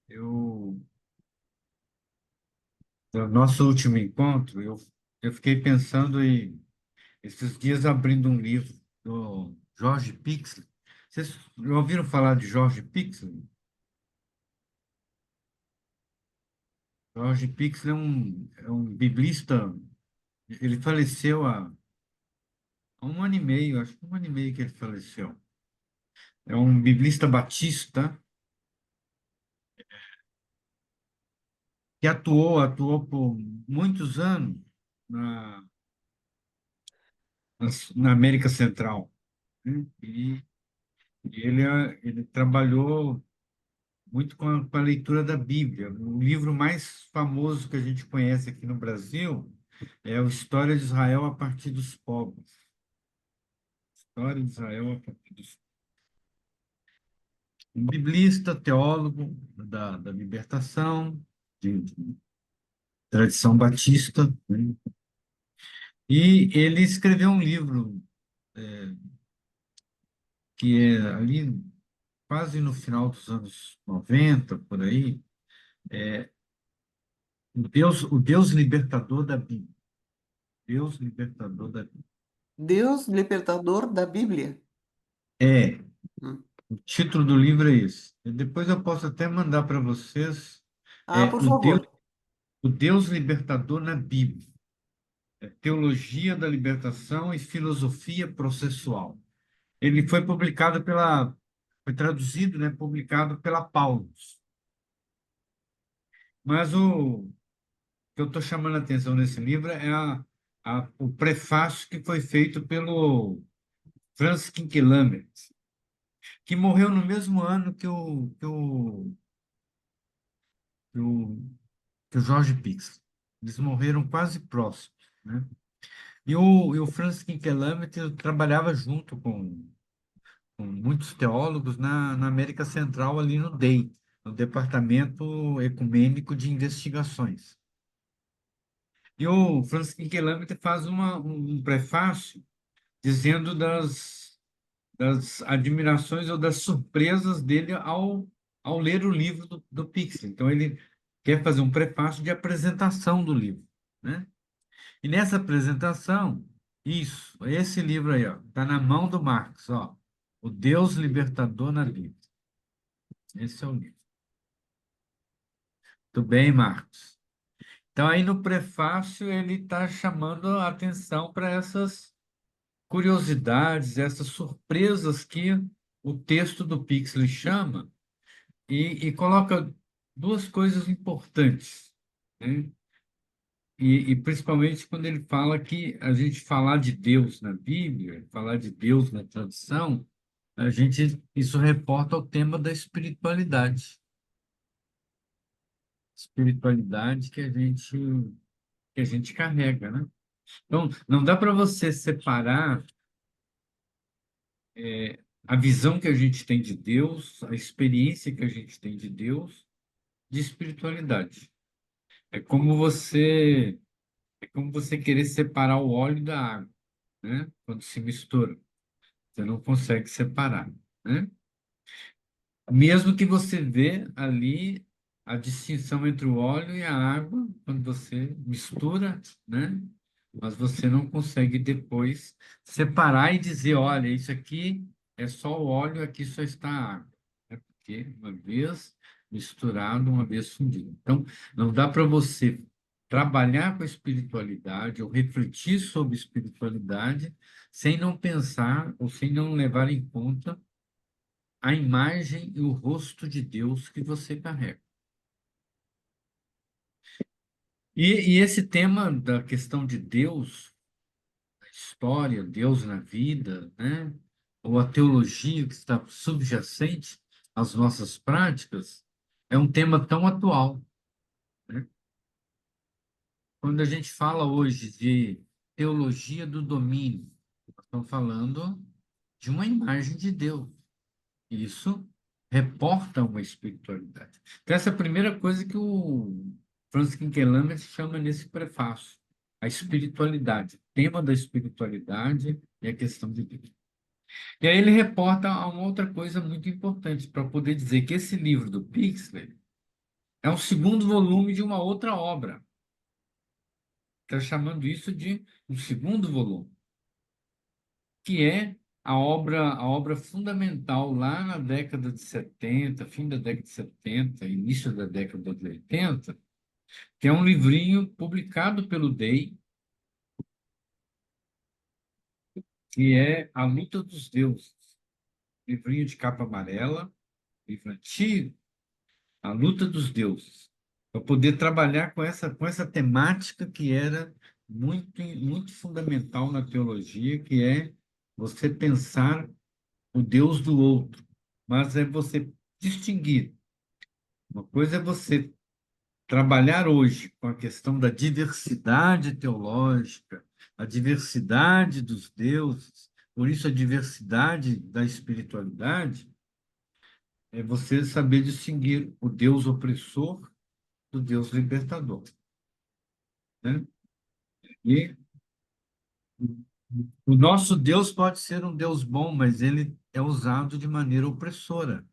Eu, no nosso último encontro, eu fiquei pensando em, esses dias, abrindo um livro do Jorge Pixel. Vocês já ouviram falar de Jorge Pixel? Jorge Pixel é um biblista. Ele faleceu há um ano e meio, acho que um ano e meio que ele faleceu. É um biblista batista que atuou por muitos anos na, na América Central, né? E ele trabalhou muito com a leitura da Bíblia. O livro mais famoso que a gente conhece aqui no Brasil é o História de Israel a partir dos povos. História de Israel a partir dos um biblista, teólogo da libertação, de tradição batista, né? E ele escreveu um livro que é ali quase no final dos anos 90 por aí, o Deus libertador da Bíblia. Deus libertador da Bíblia. Deus libertador da Bíblia. É, Hum. o título do livro é esse. E depois eu posso até mandar para vocês, Ah, por favor. o Deus libertador na Bíblia. Teologia da Libertação e Filosofia Processual. Ele foi traduzido, né, publicado pela Paulus. Mas o que eu estou chamando a atenção nesse livro é o prefácio que foi feito pelo Franz Kinkelhammer, que morreu no mesmo ano que o, que o Jorge Pix. Eles morreram quase próximos, né? E o Franz Kinkelhammer trabalhava junto com muitos teólogos na América Central, ali no DEI, no Departamento Ecumênico de Investigações. E o Francis Kinkelhammer faz um prefácio dizendo das admirações ou das surpresas dele ao ler o livro do Pixel. Então, ele quer fazer um prefácio de apresentação do livro, né? E nessa apresentação, isso, esse livro aí, ó, está na mão do Marx, ó, O Deus Libertador na Bíblia. Esse é o livro. Tudo bem, Marcos? Então, aí no prefácio, ele está chamando a atenção para essas curiosidades, essas surpresas que o texto do Pixley chama e coloca duas coisas importantes, né? E principalmente quando ele fala que a gente falar de Deus na Bíblia, falar de Deus na tradição, isso reporta ao tema da espiritualidade que a gente carrega, né? Então, não dá para você separar a visão que a gente tem de Deus, a experiência que a gente tem de Deus, de espiritualidade. É como você, é como você querer separar o óleo da água, né? Quando se mistura, você não consegue separar, né? Mesmo que você vê ali a distinção entre o óleo e a água, quando você mistura, né? Mas você não consegue depois separar e dizer, olha, isso aqui é só o óleo, aqui só está a água. É porque uma vez misturado, uma vez fundido. Então, não dá para você trabalhar com a espiritualidade ou refletir sobre espiritualidade sem não pensar ou sem não levar em conta a imagem e o rosto de Deus que você carrega. E esse tema da questão de Deus, a história, Deus na vida, né? Ou a teologia que está subjacente às nossas práticas, é um tema tão atual, né? Quando a gente fala hoje de teologia do domínio, nós estamos falando de uma imagem de Deus. Isso reporta uma espiritualidade. Então, essa é a primeira coisa que o Francis Quinquelâmer chama nesse prefácio, a espiritualidade, o tema da espiritualidade e a questão de Deus. E aí ele reporta a uma outra coisa muito importante para poder dizer que esse livro do Pixley é um segundo volume de uma outra obra. Está chamando isso de um segundo volume, que é a obra fundamental lá na década de 70, fim da década de 70, início da década de 80, que é um livrinho publicado pelo Day, que é A Luta dos Deuses. Livrinho de capa amarela, livro antigo, A Luta dos Deuses. Para poder trabalhar com essa temática que era muito fundamental na teologia, que é você pensar o Deus do outro, mas é você distinguir. Uma coisa é você trabalhar hoje com a questão da diversidade teológica, a diversidade dos deuses, por isso a diversidade da espiritualidade, é você saber distinguir o Deus opressor do Deus libertador, né? E o nosso Deus pode ser um Deus bom, mas ele é usado de maneira opressora.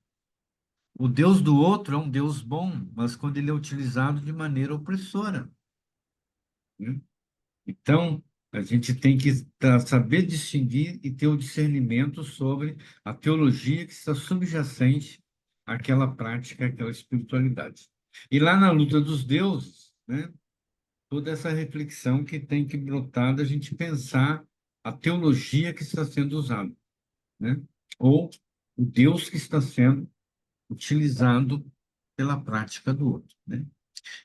O Deus do outro é um Deus bom, mas quando ele é utilizado de maneira opressora, né? Então, a gente tem que saber distinguir e ter o discernimento sobre a teologia que está subjacente àquela prática, àquela espiritualidade. E lá na luta dos deuses, né, toda essa reflexão que tem que brotar da gente pensar a teologia que está sendo usada, né? Ou o Deus que está sendo utilizado pela prática do outro, né?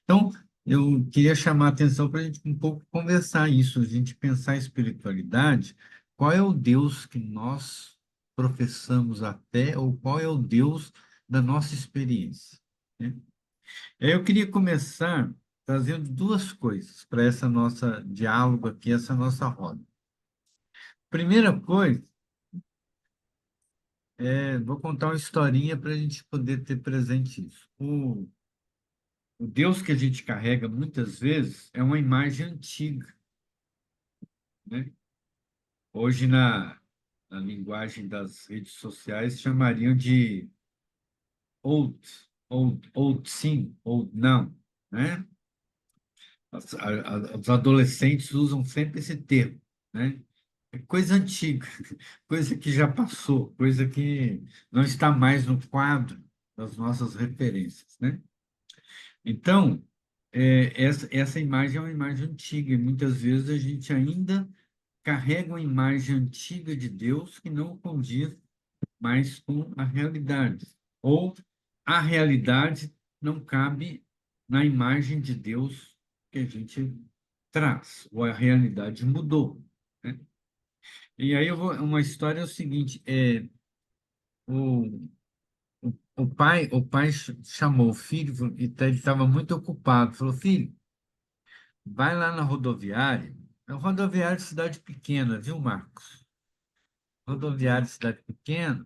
Então, eu queria chamar a atenção para a gente um pouco conversar isso, a gente pensar a espiritualidade, qual é o Deus que nós professamos a fé, ou qual é o Deus da nossa experiência, né? Eu queria começar trazendo duas coisas para essa nossa diálogo aqui, essa nossa roda. Primeira coisa, vou contar uma historinha para a gente poder ter presente isso. O Deus que a gente carrega muitas vezes é uma imagem antiga, né? Hoje, na linguagem das redes sociais, chamariam de old sim, old não, né? Os adolescentes usam sempre esse termo, né? É coisa antiga, coisa que já passou, coisa que não está mais no quadro das nossas referências, né? Então, essa imagem é uma imagem antiga e muitas vezes a gente ainda carrega uma imagem antiga de Deus que não condiz mais com a realidade. Ou a realidade não cabe na imagem de Deus que a gente traz, ou a realidade mudou, né? E aí uma história é o seguinte, o, o pai chamou o filho e ele estava muito ocupado, falou, filho, vai lá na rodoviária, é uma rodoviária de cidade pequena, viu, Marcos? Rodoviária de cidade pequena,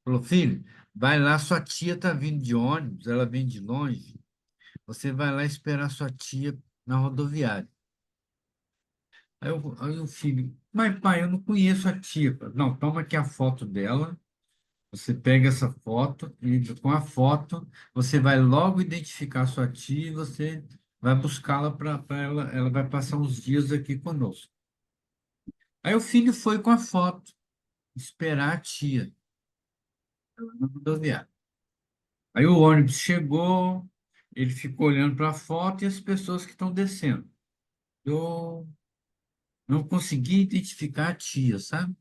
falou, filho, vai lá, sua tia está vindo de ônibus, ela vem de longe, você vai lá esperar sua tia na rodoviária. Aí o filho, mas pai, eu não conheço a tia. Não, toma aqui a foto dela, você pega essa foto e com a foto você vai logo identificar sua tia e você vai buscá-la para ela, ela vai passar uns dias aqui conosco. Aí o filho foi com a foto, esperar a tia na rodoviária. Aí o ônibus chegou, ele ficou olhando para a foto e as pessoas que estão descendo. Eu não consegui identificar a tia, sabe?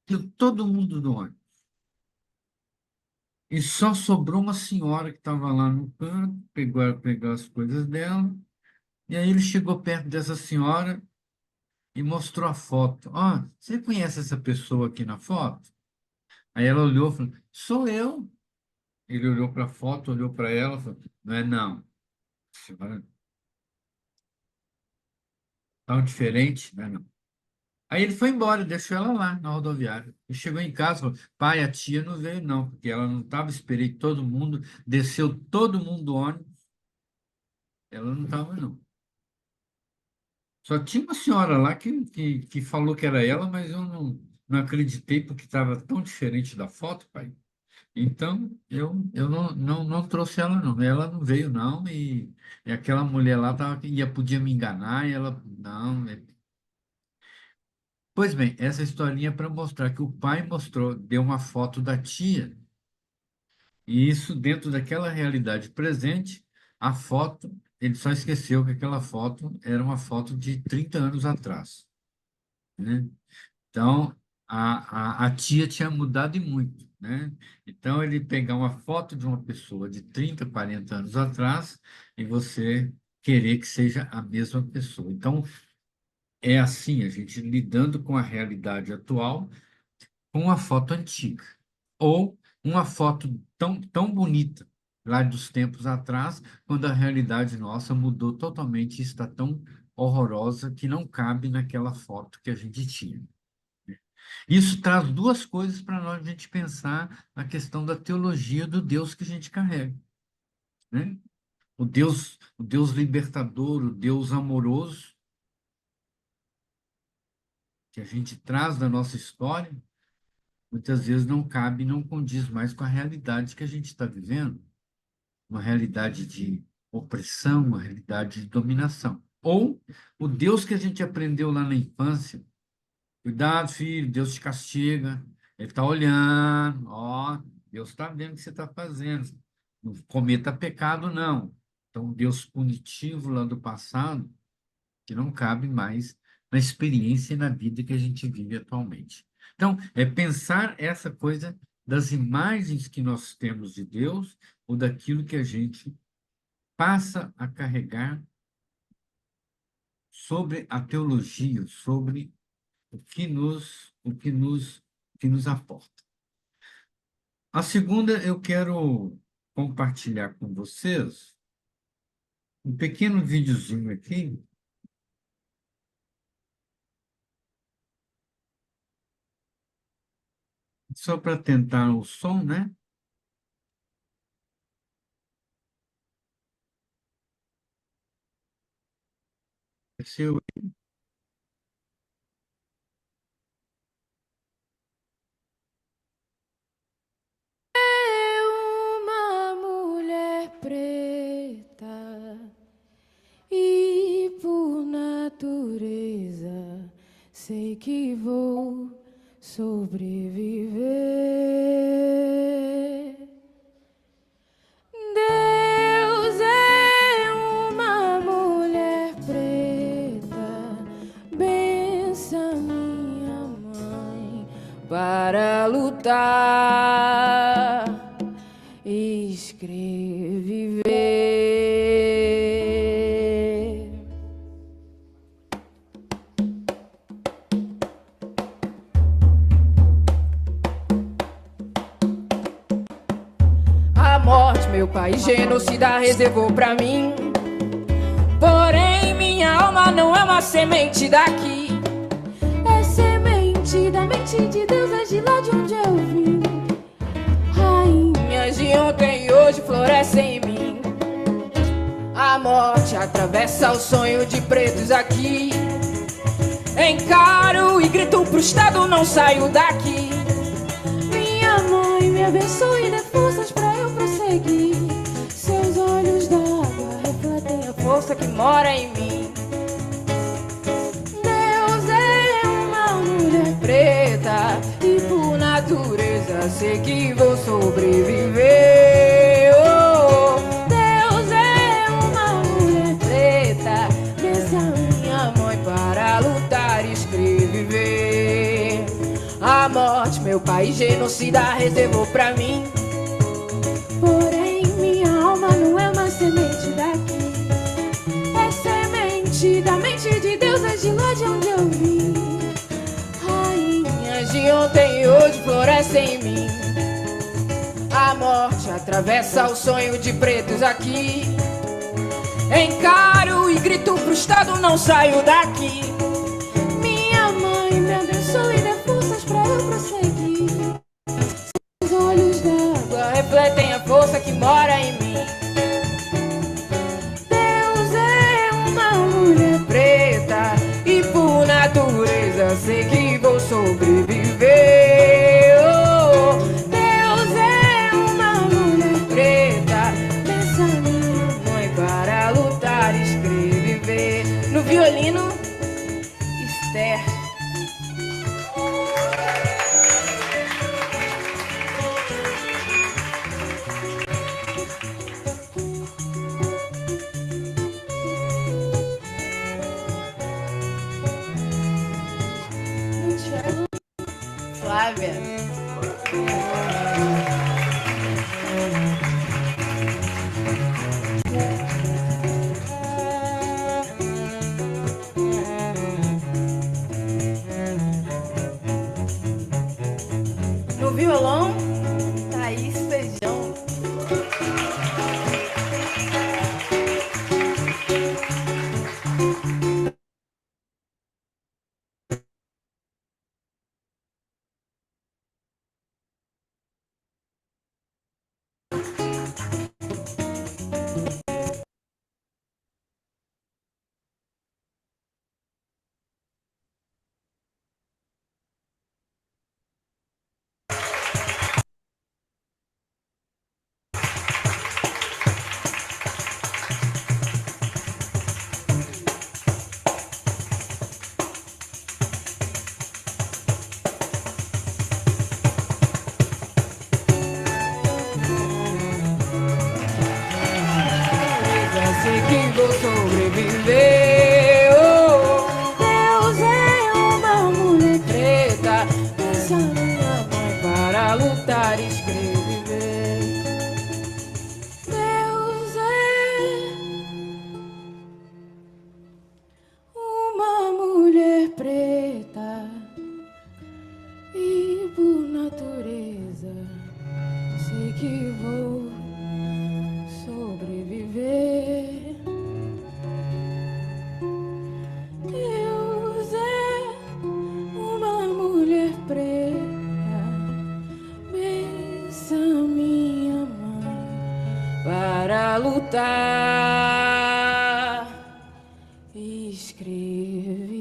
Deu todo mundo no ônibus. E só sobrou uma senhora que estava lá no canto, pegou as coisas dela, e aí ele chegou perto dessa senhora e mostrou a foto. Ó, você conhece essa pessoa aqui na foto? Aí ela olhou e falou, sou eu. Ele olhou para a foto, olhou para ela e falou, não é não. Senhora, tão diferente, não é não. Aí ele foi embora, deixou ela lá na rodoviária. E chegou em casa, falou, pai, a tia não veio não, porque ela não estava, esperei todo mundo, desceu todo mundo do ônibus, ela não estava não. Só tinha uma senhora lá que falou que era ela, mas eu não acreditei porque estava tão diferente da foto, pai. Então, eu não trouxe ela, não. Ela não veio, não, e aquela mulher lá podia me enganar, e ela, não. Pois bem, essa historinha é para mostrar que o pai mostrou, deu uma foto da tia, e isso dentro daquela realidade presente, a foto, ele só esqueceu que aquela foto era uma foto de 30 anos atrás, né? Então, a tia tinha mudado e muito, né? Então, ele pegar uma foto de uma pessoa de 30, 40 anos atrás e você querer que seja a mesma pessoa. Então, é assim, a gente lidando com a realidade atual com uma foto antiga. Ou uma foto tão bonita lá dos tempos atrás, quando a realidade nossa mudou totalmente e está tão horrorosa que não cabe naquela foto que a gente tinha. Isso traz duas coisas para nós a gente pensar na questão da teologia do Deus que a gente carrega, né? O Deus libertador, o Deus amoroso que a gente traz da nossa história, muitas vezes não cabe, não condiz mais com a realidade que a gente está vivendo, uma realidade de opressão, uma realidade de dominação. Ou o Deus que a gente aprendeu lá na infância. Cuidado, filho, Deus te castiga. Ele está olhando, ó, Deus está vendo o que você está fazendo. Não cometa pecado, não. Então, Deus punitivo lá do passado, que não cabe mais na experiência e na vida que a gente vive atualmente. Então, é pensar essa coisa das imagens que nós temos de Deus ou daquilo que a gente passa a carregar sobre a teologia, sobre o que nos aporta. A segunda, eu quero compartilhar com vocês um pequeno videozinho aqui, só para tentar o som, né? Se eu- Uma mulher preta e por natureza sei que vou sobreviver. Deus é uma mulher preta, benção minha mãe para lutar e escrever. A morte, meu pai, genocida reservou pra mim. Porém, minha alma não é uma semente daqui. É semente da mente de Deus, é de lá de onde eu vim. Rainhas de ontem e hoje florescem em mim. A morte atravessa o sonho de pretos aqui. Encaro e grito pro Estado, não saio daqui. Minha mãe me abençoe e dê forças pra eu prosseguir. Seus olhos d'água refletem a força que mora em mim. Deus é uma mulher preta e por natureza sei que vou sobreviver. Oh, Deus é uma mulher preta, desce a minha mãe para lutar e escrever. A morte, meu pai, genocida reservou pra mim. Porém, minha alma não é uma semente daqui. É semente da mente de Deus, é de lá de onde eu vim. Rainhas de ontem e hoje florescem em mim. A morte atravessa o sonho de pretos aqui. Encaro e grito pro Estado, não saio daqui. Minha mãe me abençoe e dê forças pra eu prosseguir. Os olhos d'água refletem a força que mora em mim. Deus é uma mulher preta Esther. Flávia. No violão, Thaís Feijão. Já sei que vou sobreviver. Oh, Deus é uma mulher preta. Pensa minha mãe para lutar e escrever. Deus é uma mulher preta. E por natureza sei que vou sobreviver. Deus é uma mulher preta. Pensa minha mãe para lutar e escrever.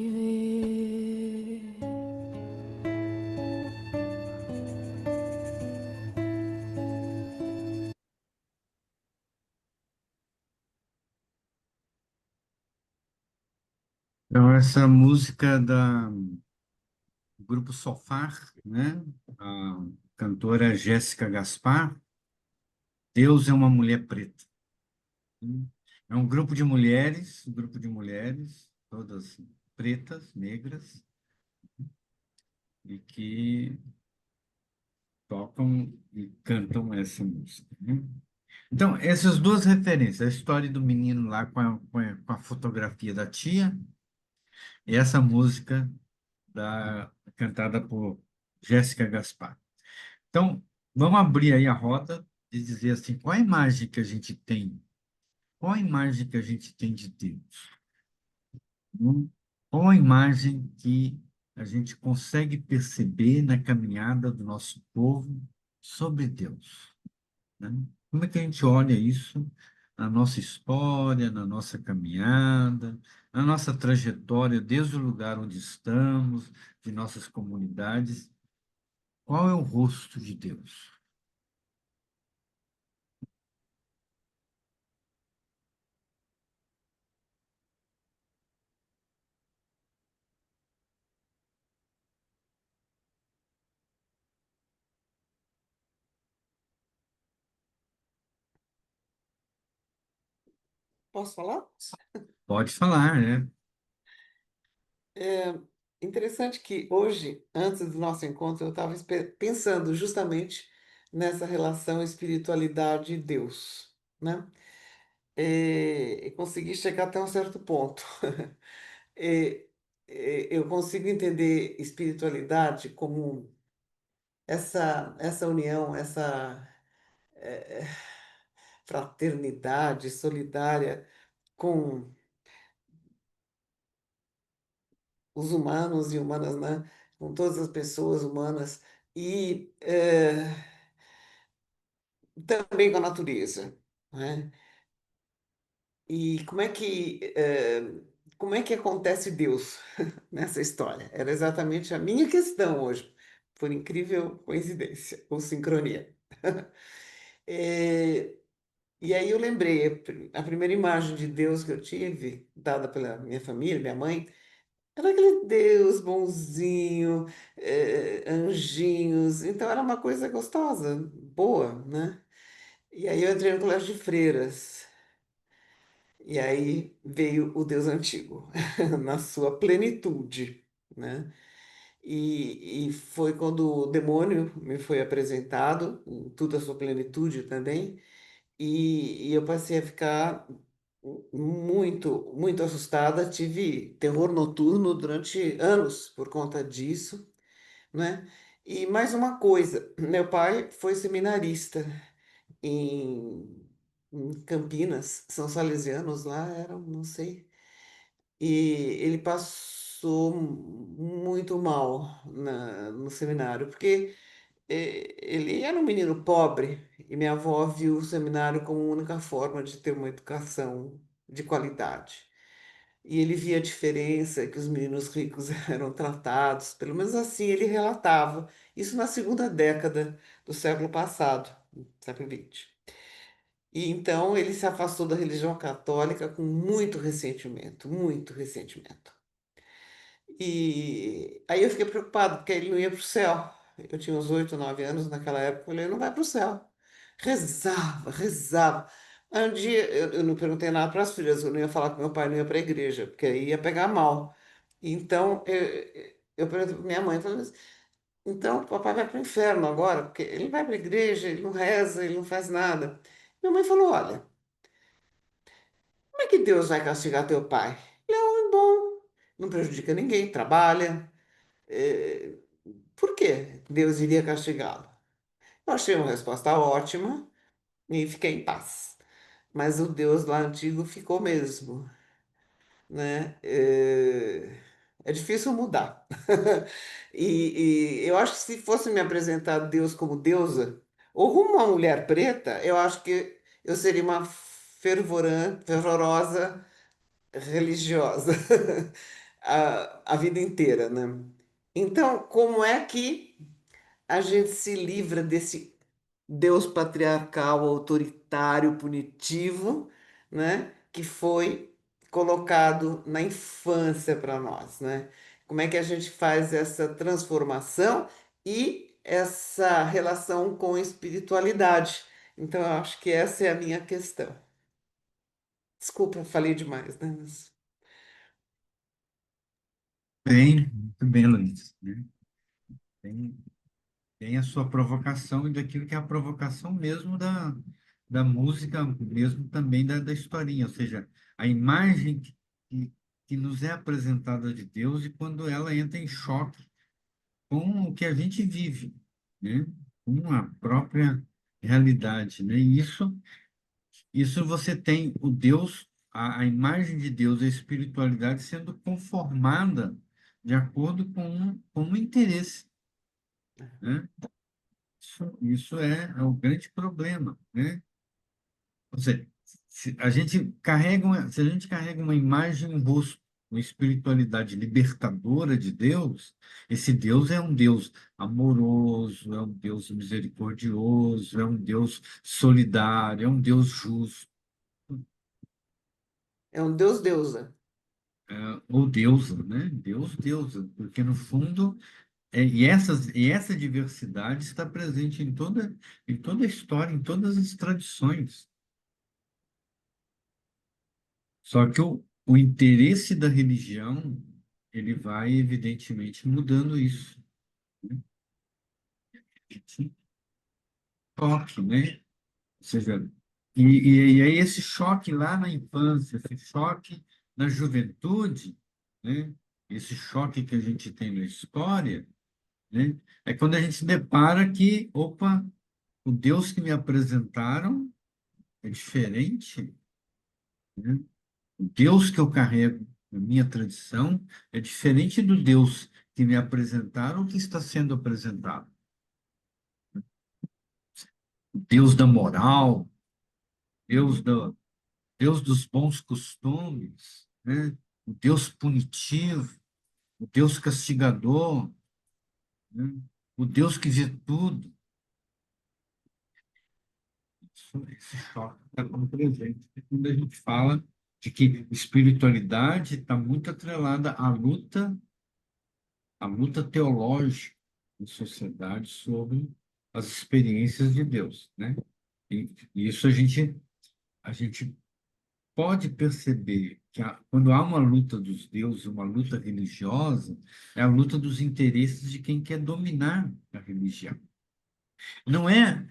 Então, essa música do grupo Sofar, né? A cantora Jéssica Gaspar, Deus é uma mulher preta. É um grupo de mulheres, todas pretas, negras, e que tocam e cantam essa música, né? Então, essas duas referências, a história do menino lá com a fotografia da tia, e essa música cantada por Jéssica Gaspar. Então, vamos abrir aí a roda e dizer assim, qual a imagem que a gente tem? Qual a imagem que a gente tem de Deus? Qual a imagem que a gente consegue perceber na caminhada do nosso povo sobre Deus, né? Como é que a gente olha isso na nossa história, na nossa caminhada, na nossa trajetória, desde o lugar onde estamos, de nossas comunidades? Qual é o rosto de Deus? Posso falar? Pode falar, né? É interessante que hoje, antes do nosso encontro, eu estava pensando justamente nessa relação espiritualidade e Deus, né? E consegui chegar até um certo ponto. É, eu consigo entender espiritualidade como essa união, essa é, fraternidade solidária com os humanos e humanas, né? Com todas as pessoas humanas e também com a natureza, né? E como é que acontece Deus nessa história? Era exatamente a minha questão hoje, por incrível coincidência ou sincronia. Eh, e aí eu lembrei, a primeira imagem de Deus que eu tive, dada pela minha família, minha mãe, Era aquele Deus bonzinho, anjinhos, então era uma coisa gostosa, boa, né? E aí eu entrei no colégio de freiras, e aí veio o Deus antigo, na sua plenitude, né? E foi quando o demônio me foi apresentado, em toda a sua plenitude também, e eu passei a ficar muito assustada. Tive terror noturno durante anos por conta disso, né? E mais uma coisa, meu pai foi seminarista em, em Campinas, são salesianos lá, eram, não sei, e ele passou muito mal no seminário, porque ele era um menino pobre e minha avó viu o seminário como a única forma de ter uma educação de qualidade. E ele via a diferença que os meninos ricos eram tratados, pelo menos assim ele relatava, isso na segunda década do século passado, século XX. E então ele se afastou da religião católica com muito ressentimento, muito ressentimento. E aí eu fiquei preocupado, porque ele não ia para o céu. Eu tinha uns 8, 9 anos naquela época, eu falei, ele não vai para o céu. Rezava, rezava. Aí um dia eu não perguntei nada para as filhas, eu não ia falar que meu pai não ia para a igreja, porque aí ia pegar mal. Então eu perguntei para minha mãe, falei, "Mas, então o papai vai para o inferno agora, porque ele vai para a igreja, ele não reza, ele não faz nada." Minha mãe falou, olha, como é que Deus vai castigar teu pai? Ele é um homem bom, não prejudica ninguém, trabalha. eh, Por que Deus iria castigá-lo? Eu achei uma resposta ótima e fiquei em paz. Mas o Deus lá antigo ficou mesmo, né? É difícil mudar. E eu acho que se fosse me apresentar Deus como deusa, ou como uma mulher preta, eu acho que eu seria uma fervorosa religiosa a vida inteira, né? Então, como é que a gente se livra desse Deus patriarcal, autoritário, punitivo, né, que foi colocado na infância para nós, né? Como é que a gente faz essa transformação e essa relação com a espiritualidade? Então, eu acho que essa é a minha questão. Desculpa, falei demais, né? Bem, muito bem, Luiz, né? Tem, tem a sua provocação e daquilo que é a provocação mesmo da música, mesmo também da historinha, ou seja, a imagem que nos é apresentada de Deus e quando ela entra em choque com o que a gente vive, né? Com a própria realidade, né? E isso você tem o Deus, a imagem de Deus, a espiritualidade sendo conformada de acordo com o interesse, né? Isso é o grande problema, né? Ou seja, se a gente carrega uma imagem, um rosto, uma espiritualidade libertadora de Deus, esse Deus é um Deus amoroso, é um Deus misericordioso, é um Deus solidário, é um Deus justo, É um Deus deusa. ou deusa, né? Deus deusa, porque no fundo e essa diversidade está presente em toda a história, em todas as tradições. Só que o interesse da religião, ele vai, evidentemente, mudando isso, né? Esse choque, né? Ou seja, e aí esse choque lá na infância, esse choque na juventude, né? Esse choque que a gente tem na história, né? É quando a gente se depara que, opa, o Deus que me apresentaram é diferente, né? O Deus que eu carrego na minha tradição é diferente do Deus que me apresentaram ou que está sendo apresentado. O Deus da moral, Deus, do, Deus dos bons costumes, né? O Deus punitivo, o Deus castigador, né? O Deus que vê tudo. Esse choque está como presente quando a gente fala de que espiritualidade está muito atrelada à luta teológica em sociedade sobre as experiências de Deus, né? E isso a gente pode perceber que quando há uma luta dos deuses, uma luta religiosa, é a luta dos interesses de quem quer dominar a religião. Não é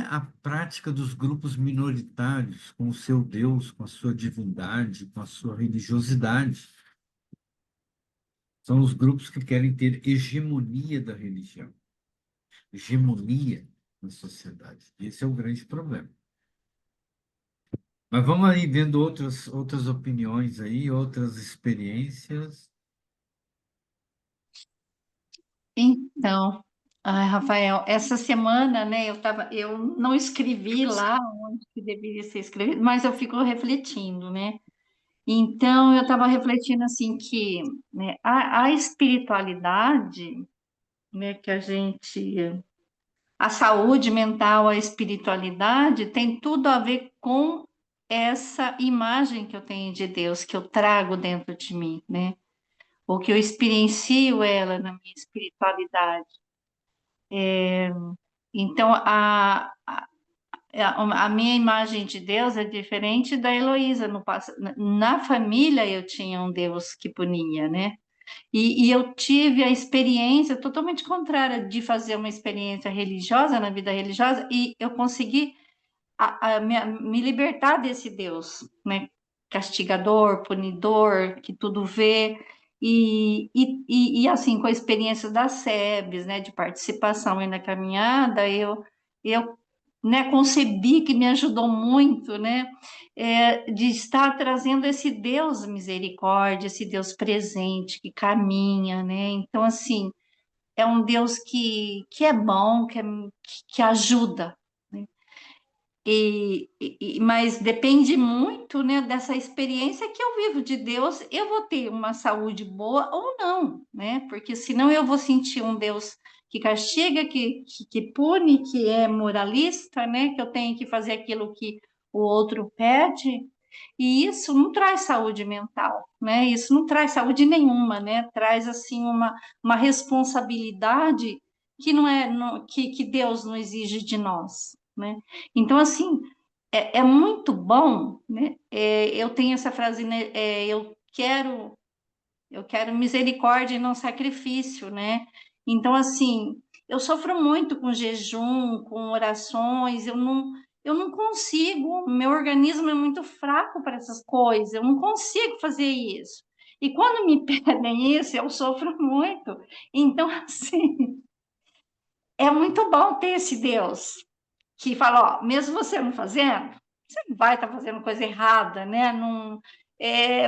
a prática dos grupos minoritários com o seu Deus, com a sua divindade, com a sua religiosidade. São os grupos que querem ter hegemonia da religião, hegemonia na sociedade. Esse é o grande problema. Mas vamos aí vendo outras opiniões aí, outras experiências. Então, ai, Rafael, essa semana, né, eu não escrevi lá onde que deveria ser escrevido, mas eu fico refletindo, né? Então, eu estava refletindo assim que, né, a espiritualidade, né, a saúde mental, a espiritualidade tem tudo a ver com essa imagem que eu tenho de Deus, que eu trago dentro de mim, né? Ou que eu experiencio ela na minha espiritualidade. Então, a minha imagem de Deus é diferente da Heloísa. Na família, eu tinha um Deus que punia, né? E eu tive a experiência totalmente contrária de fazer uma experiência religiosa, na vida religiosa, e eu consegui me libertar desse Deus, né? Castigador, punidor, que tudo vê. E assim, com a experiência das SEBs, né, de participação aí na caminhada, eu né, concebi que me ajudou muito, né, de estar trazendo esse Deus misericórdia, esse Deus presente, que caminha, né, então, assim, é um Deus que é bom, que ajuda, né? Mas depende muito, né, dessa experiência que eu vivo de Deus. Eu vou ter uma saúde boa ou não, né? Porque senão eu vou sentir um Deus que castiga, que pune, que é moralista, né? Que eu tenho que fazer aquilo que o outro pede. E isso não traz saúde mental, né? Isso não traz saúde nenhuma, né? Traz assim uma responsabilidade que não é que Deus não exige de nós, né? Então, assim, é muito bom, né? Eu tenho essa frase, né? Eu quero misericórdia e não sacrifício, né? Então, assim, eu sofro muito com jejum, com orações, eu não consigo, meu organismo é muito fraco para essas coisas, eu não consigo fazer isso. E quando me pedem isso, eu sofro muito. Então, assim, é muito bom ter esse Deus, que fala, ó, mesmo você não fazendo, você não vai estar fazendo coisa errada, né? Não,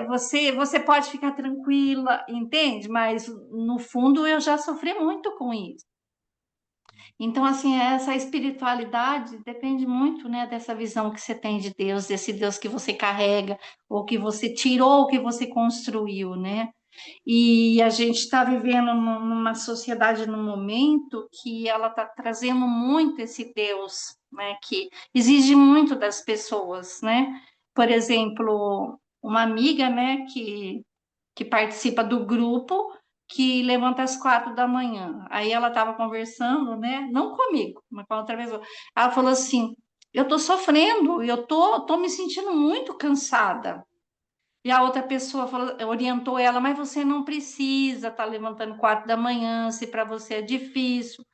você pode ficar tranquila, entende? Mas no fundo eu já sofri muito com isso. Então, assim, essa espiritualidade depende muito, né, dessa visão que você tem de Deus, desse Deus que você carrega, ou que você tirou, ou que você construiu, né? E a gente está vivendo numa sociedade, num momento que ela está trazendo muito esse Deus, né, que exige muito das pessoas, né? Por exemplo, uma amiga, né, que participa do grupo que levanta às 4 da manhã. Aí ela estava conversando, né? Não comigo, mas com outra pessoa. Ela falou assim: eu estou sofrendo, eu tô me sentindo muito cansada. E a outra pessoa orientou ela, mas você não precisa estar levantando 4 da manhã, se para você é difícil.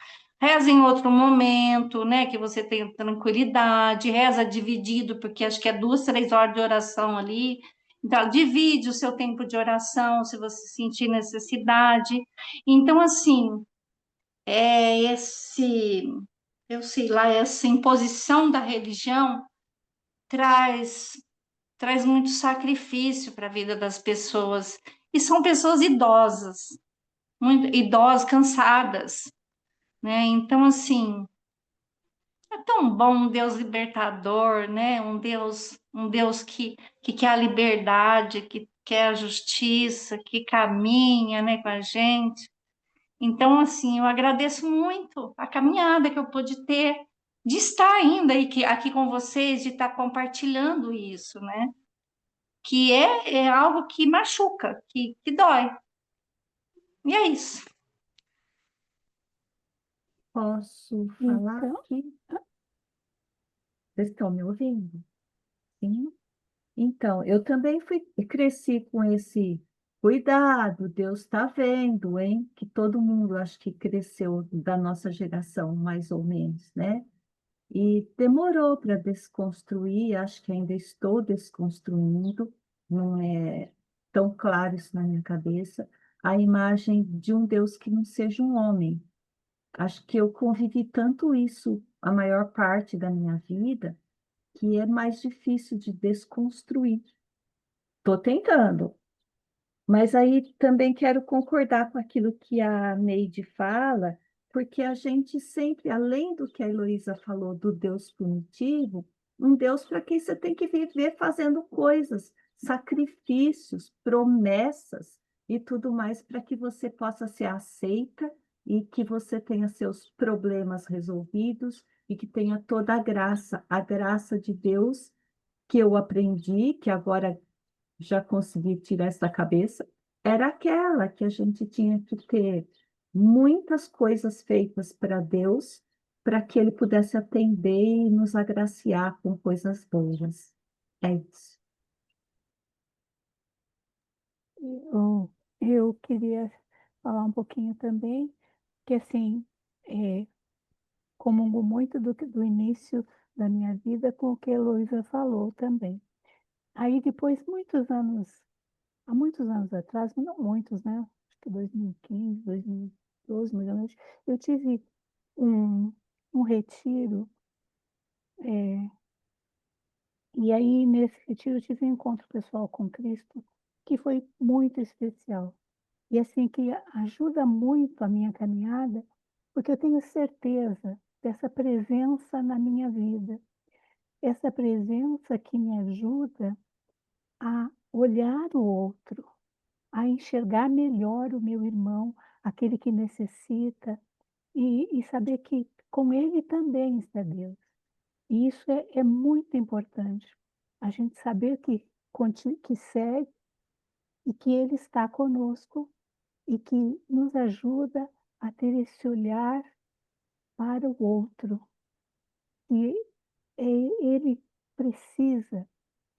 Reza em outro momento, né? Que você tenha tranquilidade, reza dividido, porque acho que é 2, 3 horas de oração ali. Então, divide o seu tempo de oração, se você sentir necessidade. Então, assim, eu sei lá, essa imposição da religião traz traz muito sacrifício para a vida das pessoas. E são pessoas idosas, muito idosas, cansadas, né? Então, assim, é tão bom um Deus libertador, né? Um Deus que quer a liberdade, que quer a justiça, que caminha, né, com a gente. Então, assim, eu agradeço muito a caminhada que eu pude ter, de estar ainda aqui com vocês, de estar compartilhando isso, né? que é algo que machuca, que dói. E é isso. Posso falar Então, aqui? Vocês estão me ouvindo? Sim? Então, eu também cresci com esse cuidado, Deus está vendo, hein? Que todo mundo acho que cresceu da nossa geração, mais ou menos, né? E demorou para desconstruir, acho que ainda estou desconstruindo, não é tão claro isso na minha cabeça, a imagem de um Deus que não seja um homem. Acho que eu convivi tanto isso a maior parte da minha vida, que é mais difícil de desconstruir. Estou tentando, mas aí também quero concordar com aquilo que a Neide fala, porque a gente sempre, além do que a Heloísa falou do Deus punitivo, um Deus para quem você tem que viver fazendo coisas, sacrifícios, promessas e tudo mais para que você possa ser aceita e que você tenha seus problemas resolvidos e que tenha toda a graça de Deus que eu aprendi, que agora já consegui tirar essa cabeça, era aquela que a gente tinha que ter muitas coisas feitas para Deus, para que Ele pudesse atender e nos agraciar com coisas boas. É isso. eu queria falar um pouquinho também, que assim, é, comungo muito do início da minha vida com o que a Heloísa falou também. Aí depois, há muitos anos atrás, não muitos, né? Acho que 2015, 2012, mais ou menos, eu tive um, um retiro, é, e aí nesse retiro eu tive um encontro pessoal com Cristo, que foi muito especial. E assim, que ajuda muito a minha caminhada, porque eu tenho certeza dessa presença na minha vida, essa presença que me ajuda a olhar o outro, a enxergar melhor o meu irmão, aquele que necessita, e saber que com ele também está Deus. E isso é muito importante, a gente saber que segue e que ele está conosco e que nos ajuda a ter esse olhar para o outro. E ele precisa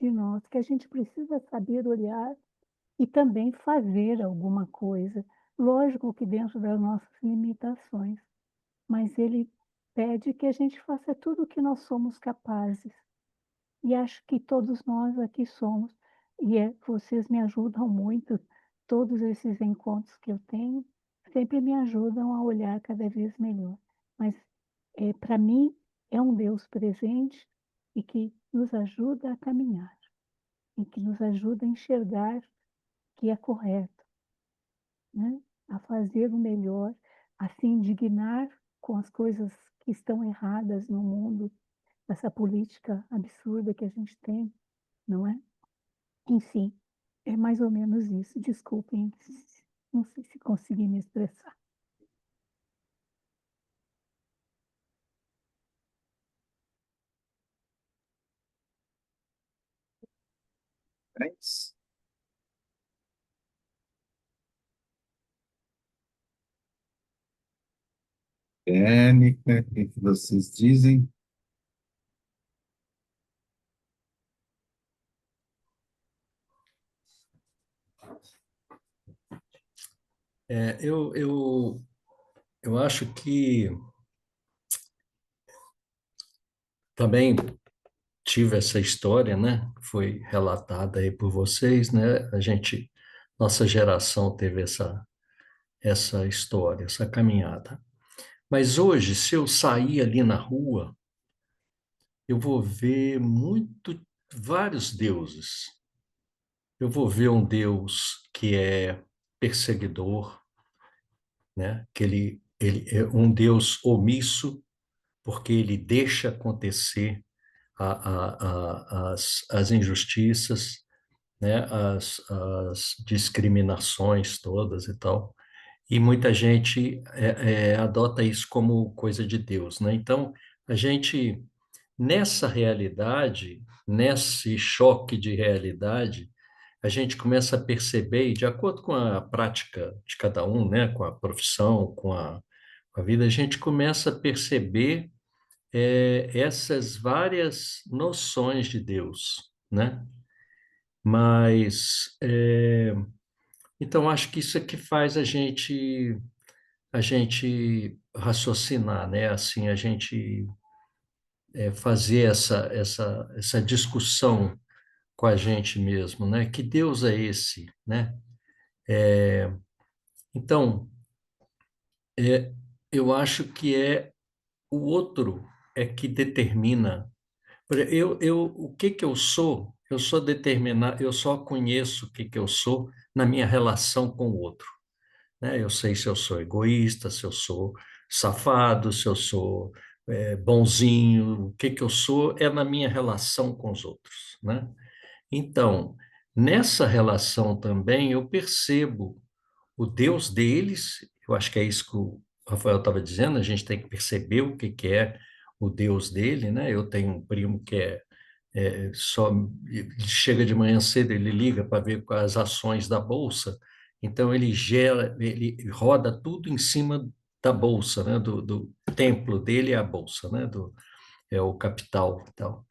de nós, que a gente precisa saber olhar e também fazer alguma coisa. Lógico que dentro das nossas limitações, mas ele pede que a gente faça tudo o que nós somos capazes. E acho que todos nós aqui somos. Vocês me ajudam muito, todos esses encontros que eu tenho, sempre me ajudam a olhar cada vez melhor. Mas, para mim, é um Deus presente e que nos ajuda a caminhar, e que nos ajuda a enxergar que é correto, né? A fazer o melhor, a se indignar com as coisas que estão erradas no mundo, essa política absurda que a gente tem, não é? Enfim, é mais ou menos isso. Desculpem, não sei se consegui me expressar. É isso. Técnica, o que que vocês dizem? É, eu acho que também tive essa história, né? Foi relatada aí por vocês, né? Nossa geração teve essa história, essa caminhada. Mas hoje, se eu sair ali na rua, eu vou ver vários deuses. Eu vou ver um Deus que é perseguidor, né? Que ele é um Deus omisso, porque ele deixa acontecer as injustiças, né? As discriminações todas e tal. E muita gente adota isso como coisa de Deus, né? Então, a gente, nessa realidade, nesse choque de realidade, a gente começa a perceber, e de acordo com a prática de cada um, né, com a profissão, com a vida, a gente começa a perceber essas várias noções de Deus, né? Mas, então, acho que isso é que faz a gente raciocinar, né? Assim, a gente fazer essa discussão com a gente mesmo, né? Que Deus é esse, né? Então, é, eu acho que o outro é que determina. O que que eu sou? Eu sou determinado, eu só conheço o que que eu sou na minha relação com o outro, né? Eu sei se eu sou egoísta, se eu sou safado, se eu sou bonzinho, o que que eu sou é na minha relação com os outros, né? Então, nessa relação também eu percebo o Deus deles, eu acho que é isso que o Rafael estava dizendo, a gente tem que perceber o que que é o Deus dele, né? Eu tenho um primo que só ele chega de manhã cedo, ele liga para ver as ações da bolsa, então ele roda tudo em cima da bolsa, né? Do templo dele é a bolsa, né? É o capital, então.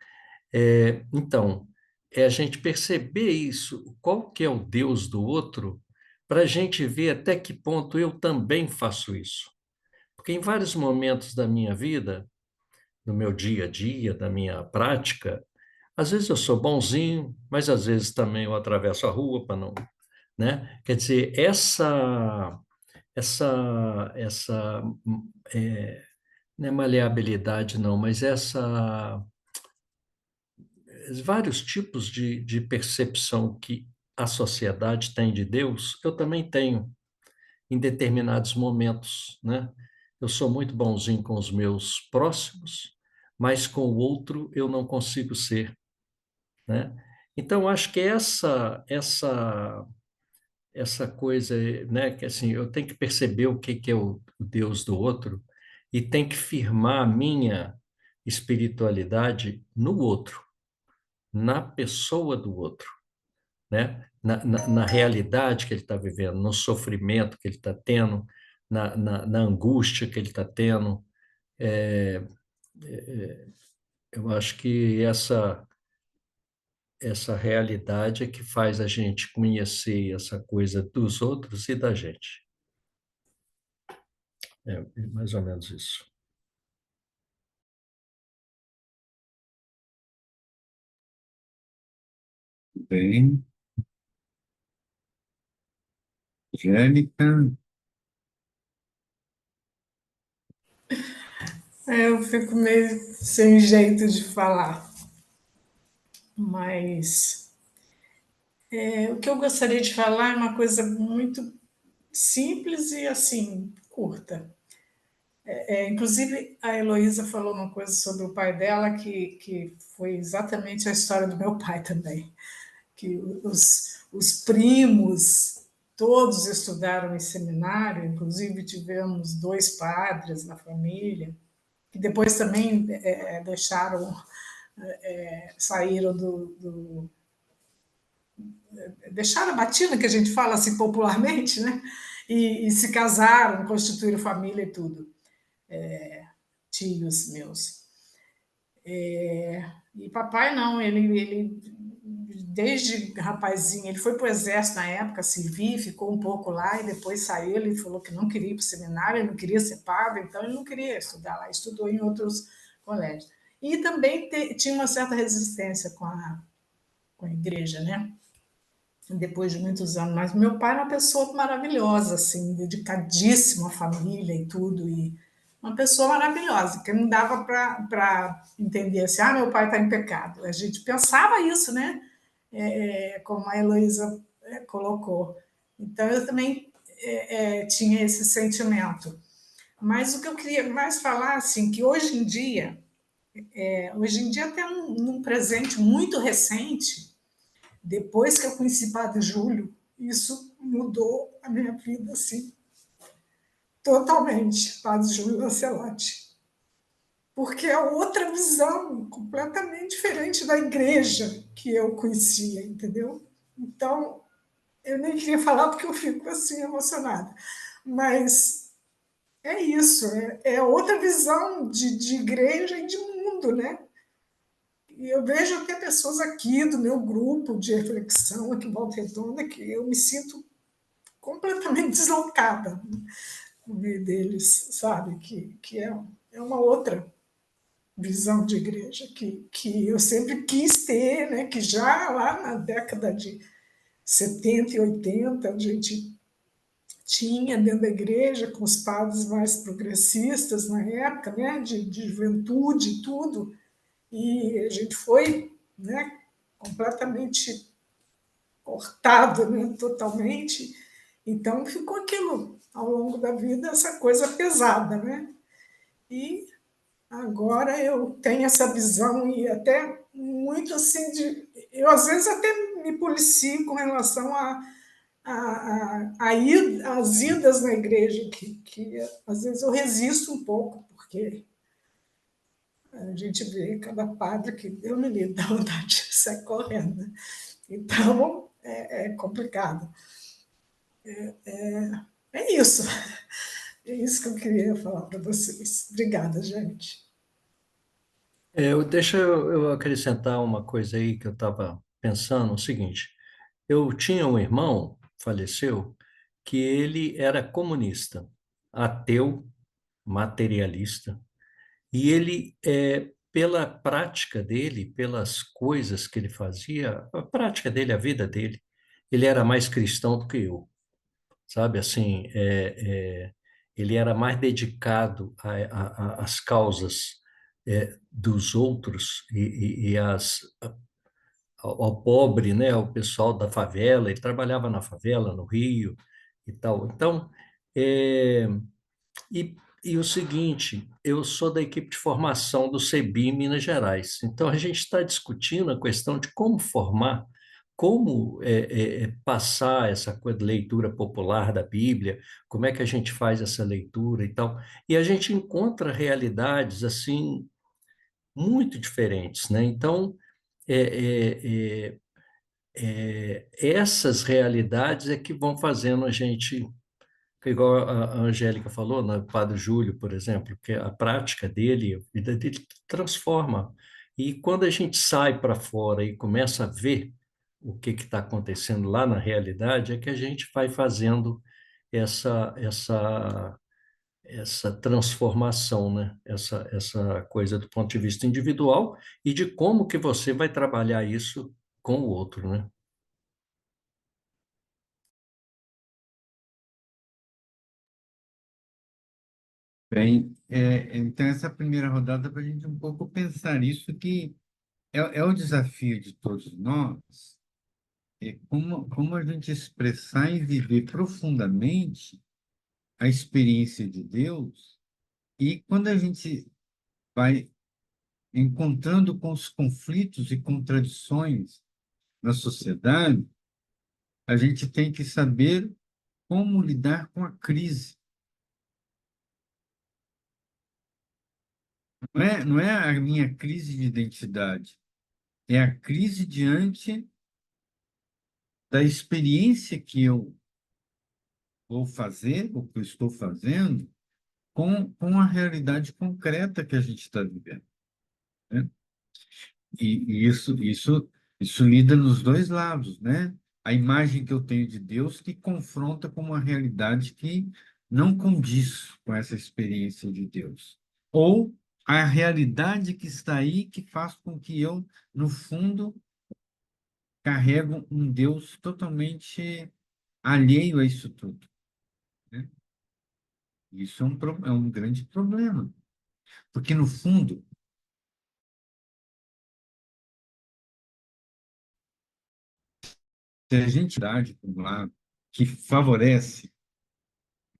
Então, é a gente perceber isso, qual que é o Deus do outro, para a gente ver até que ponto eu também faço isso. Porque em vários momentos da minha vida, no meu dia a dia, da minha prática, às vezes eu sou bonzinho, mas às vezes também eu atravesso a rua para não, né? Quer dizer, essa não é maleabilidade não, mas vários tipos de percepção que a sociedade tem de Deus, eu também tenho em determinados momentos, né? Eu sou muito bonzinho com os meus próximos, mas com o outro eu não consigo ser, né? Então, acho que essa coisa, né, que assim, eu tenho que perceber o que que é o Deus do outro e tem que firmar a minha espiritualidade no outro, na pessoa do outro, né? Na realidade que ele está vivendo, no sofrimento que ele está tendo, na angústia que ele está tendo. É, eu acho que essa realidade é que faz a gente conhecer essa coisa dos outros e da gente. É mais ou menos isso. Bem, Angélica, Eu fico meio sem jeito de falar, mas o que eu gostaria de falar é uma coisa muito simples e assim, curta. Inclusive, a Heloísa falou uma coisa sobre o pai dela que foi exatamente a história do meu pai também, que os primos todos estudaram em seminário, inclusive tivemos 2 padres na família, que depois também saíram deixaram a batina, que a gente fala assim popularmente, né? E se casaram, constituíram família e tudo, tios meus. E papai não, ele desde rapazinho, ele foi para o exército na época, servir, ficou um pouco lá e depois saiu. Ele falou que não queria ir para o seminário, ele não queria ser padre, então ele não queria estudar lá, estudou em outros colégios. E também tinha uma certa resistência com a igreja, né? Depois de muitos anos. Mas meu pai era uma pessoa maravilhosa, assim, dedicadíssimo à família e tudo, e uma pessoa maravilhosa, que não dava para entender assim, meu pai está em pecado. A gente pensava isso, né? Como a Heloísa colocou. Então, eu também tinha esse sentimento. Mas o que eu queria mais falar, assim, que hoje em dia até num presente muito recente, depois que eu conheci Padre Júlio, isso mudou a minha vida, assim, totalmente, Padre Júlio Lancelotti. Porque é outra visão, completamente diferente da igreja que eu conhecia, entendeu? Então, eu nem queria falar porque eu fico assim emocionada. Mas é isso, é outra visão de igreja e de mundo, né? E eu vejo até pessoas aqui do meu grupo de reflexão, aqui em Volta Redonda, que eu me sinto completamente deslocada no meio deles, sabe? Que é uma outra visão de igreja que eu sempre quis ter, né? Que já lá na década de 70 e 80 a gente tinha dentro da igreja, com os padres mais progressistas na época, né? De juventude e tudo, e a gente foi, né? Completamente cortado, né? Totalmente. Então ficou aquilo ao longo da vida, essa coisa pesada, né? E agora eu tenho essa visão e até muito assim de, eu às vezes até me policio com relação às idas na igreja, que às vezes eu resisto um pouco, porque a gente vê cada padre que eu me livro da vontade de sair correndo. Né? Então é complicado. É isso. É isso que eu queria falar para vocês. Obrigada, gente. Deixa eu acrescentar uma coisa aí que eu estava pensando, o seguinte, eu tinha um irmão, faleceu, que ele era comunista, ateu, materialista, e ele, pela prática dele, pelas coisas que ele fazia, a prática dele, a vida dele, ele era mais cristão do que eu, sabe? Assim, ele era mais dedicado às causas, dos outros e ao pobre, né? Ao pessoal da favela. Ele trabalhava na favela, no Rio e tal. Então, é, e o seguinte, eu sou da equipe de formação do CEBI em Minas Gerais. Então, a gente está discutindo a questão de como formar, como passar essa coisa de leitura popular da Bíblia, como é que a gente faz essa leitura e tal. E a gente encontra realidades assim muito diferentes, né? Então, é, é, essas realidades é que vão fazendo a gente igual a Angélica falou, né, o Padre Júlio, por exemplo, que a prática dele, a vida dele transforma. E quando a gente sai para fora e começa a ver o que está acontecendo lá na realidade, é que a gente vai fazendo essa transformação, né? Essa coisa do ponto de vista individual e de como que você vai trabalhar isso com o outro, né? Bem, então essa primeira rodada para a gente um pouco pensar isso que é o desafio de todos nós, como a gente expressar e viver profundamente a experiência de Deus, e quando a gente vai encontrando com os conflitos e contradições na sociedade, a gente tem que saber como lidar com a crise. Não é a minha crise de identidade, é a crise diante da experiência que eu vou fazer, o que eu estou fazendo, com a realidade concreta que a gente está vivendo, né? E isso lida nos dois lados, né? A imagem que eu tenho de Deus que confronta com uma realidade que não condiz com essa experiência de Deus. Ou a realidade que está aí que faz com que eu, no fundo, carrego um Deus totalmente alheio a isso tudo, né? Isso é um grande problema, porque, no fundo, se a gente dá de um lado que favorece,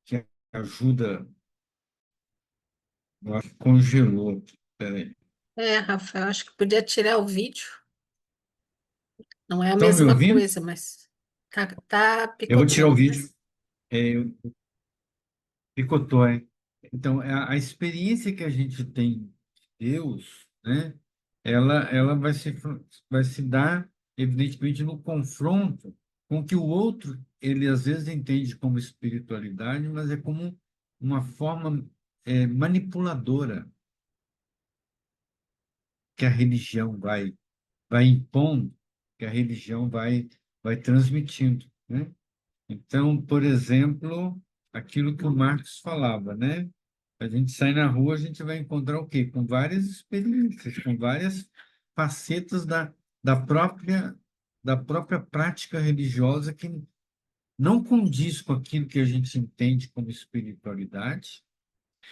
que ajuda, eu acho que congelou. Peraí. Rafael, acho que podia tirar o vídeo. Não é a Estão me mesma ouvindo? coisa, mas tá Eu vou tirar o picotando, vídeo. mas Picotou, hein? Então, a experiência que a gente tem de Deus, né? Ela vai se dar evidentemente, no confronto com o que o outro, ele às vezes entende como espiritualidade, mas é como uma forma manipuladora que a religião vai impondo, que a religião vai transmitindo, né? Então, por exemplo, aquilo que o Marx falava, né? A gente sai na rua, a gente vai encontrar o quê? Com várias experiências, com várias facetas da própria prática religiosa que não condiz com aquilo que a gente entende como espiritualidade,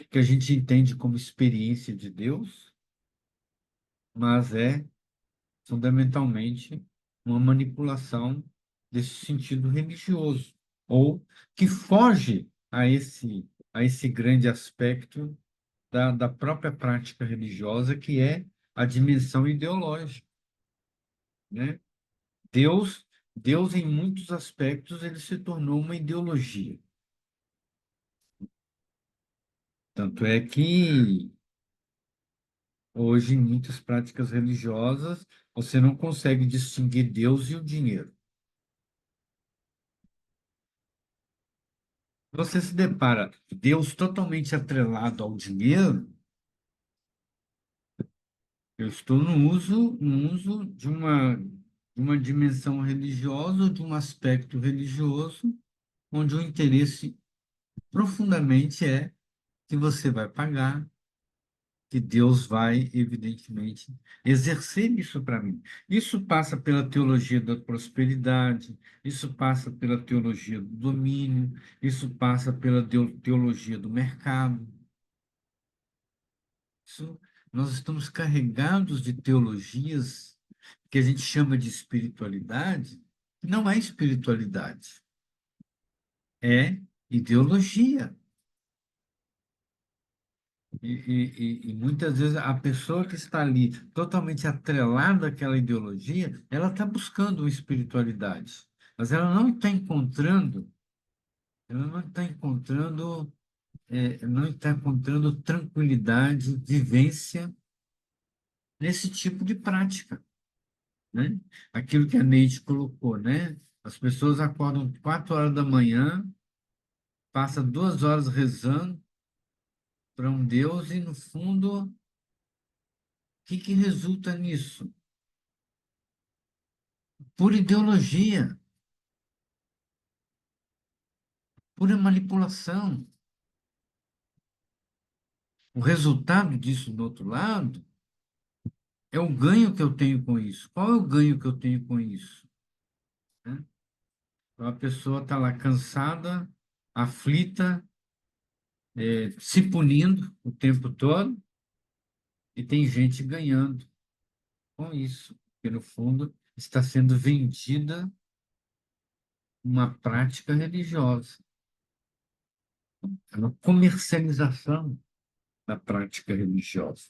que a gente entende como experiência de Deus, mas é fundamentalmente uma manipulação desse sentido religioso, ou que foge a esse grande aspecto da própria prática religiosa, que é a dimensão ideológica, né? Deus, Deus, em muitos aspectos, ele se tornou uma ideologia. Tanto é que hoje, em muitas práticas religiosas, você não consegue distinguir Deus e o dinheiro. Você se depara Deus totalmente atrelado ao dinheiro, eu estou no uso de uma dimensão religiosa, ou de um aspecto religioso, onde o interesse profundamente é que você vai pagar, que Deus vai, evidentemente, exercer isso para mim. Isso passa pela teologia da prosperidade, isso passa pela teologia do domínio, isso passa pela teologia do mercado. Isso, nós estamos carregados de teologias que a gente chama de espiritualidade, que não é espiritualidade, é ideologia. E muitas vezes a pessoa que está ali totalmente atrelada àquela ideologia, ela está buscando uma espiritualidade, mas ela não está encontrando tranquilidade, vivência nesse tipo de prática, né? Aquilo que a Neide colocou, né? As pessoas acordam 4 horas da manhã, passam 2 horas rezando para um Deus e, no fundo, o que resulta nisso? Pura ideologia, pura manipulação. O resultado disso, do outro lado, é o ganho que eu tenho com isso. Qual é o ganho que eu tenho com isso? Né? Então, a pessoa está lá cansada, aflita, se punindo o tempo todo, e tem gente ganhando com isso, porque, no fundo, está sendo vendida uma prática religiosa, é uma comercialização da prática religiosa.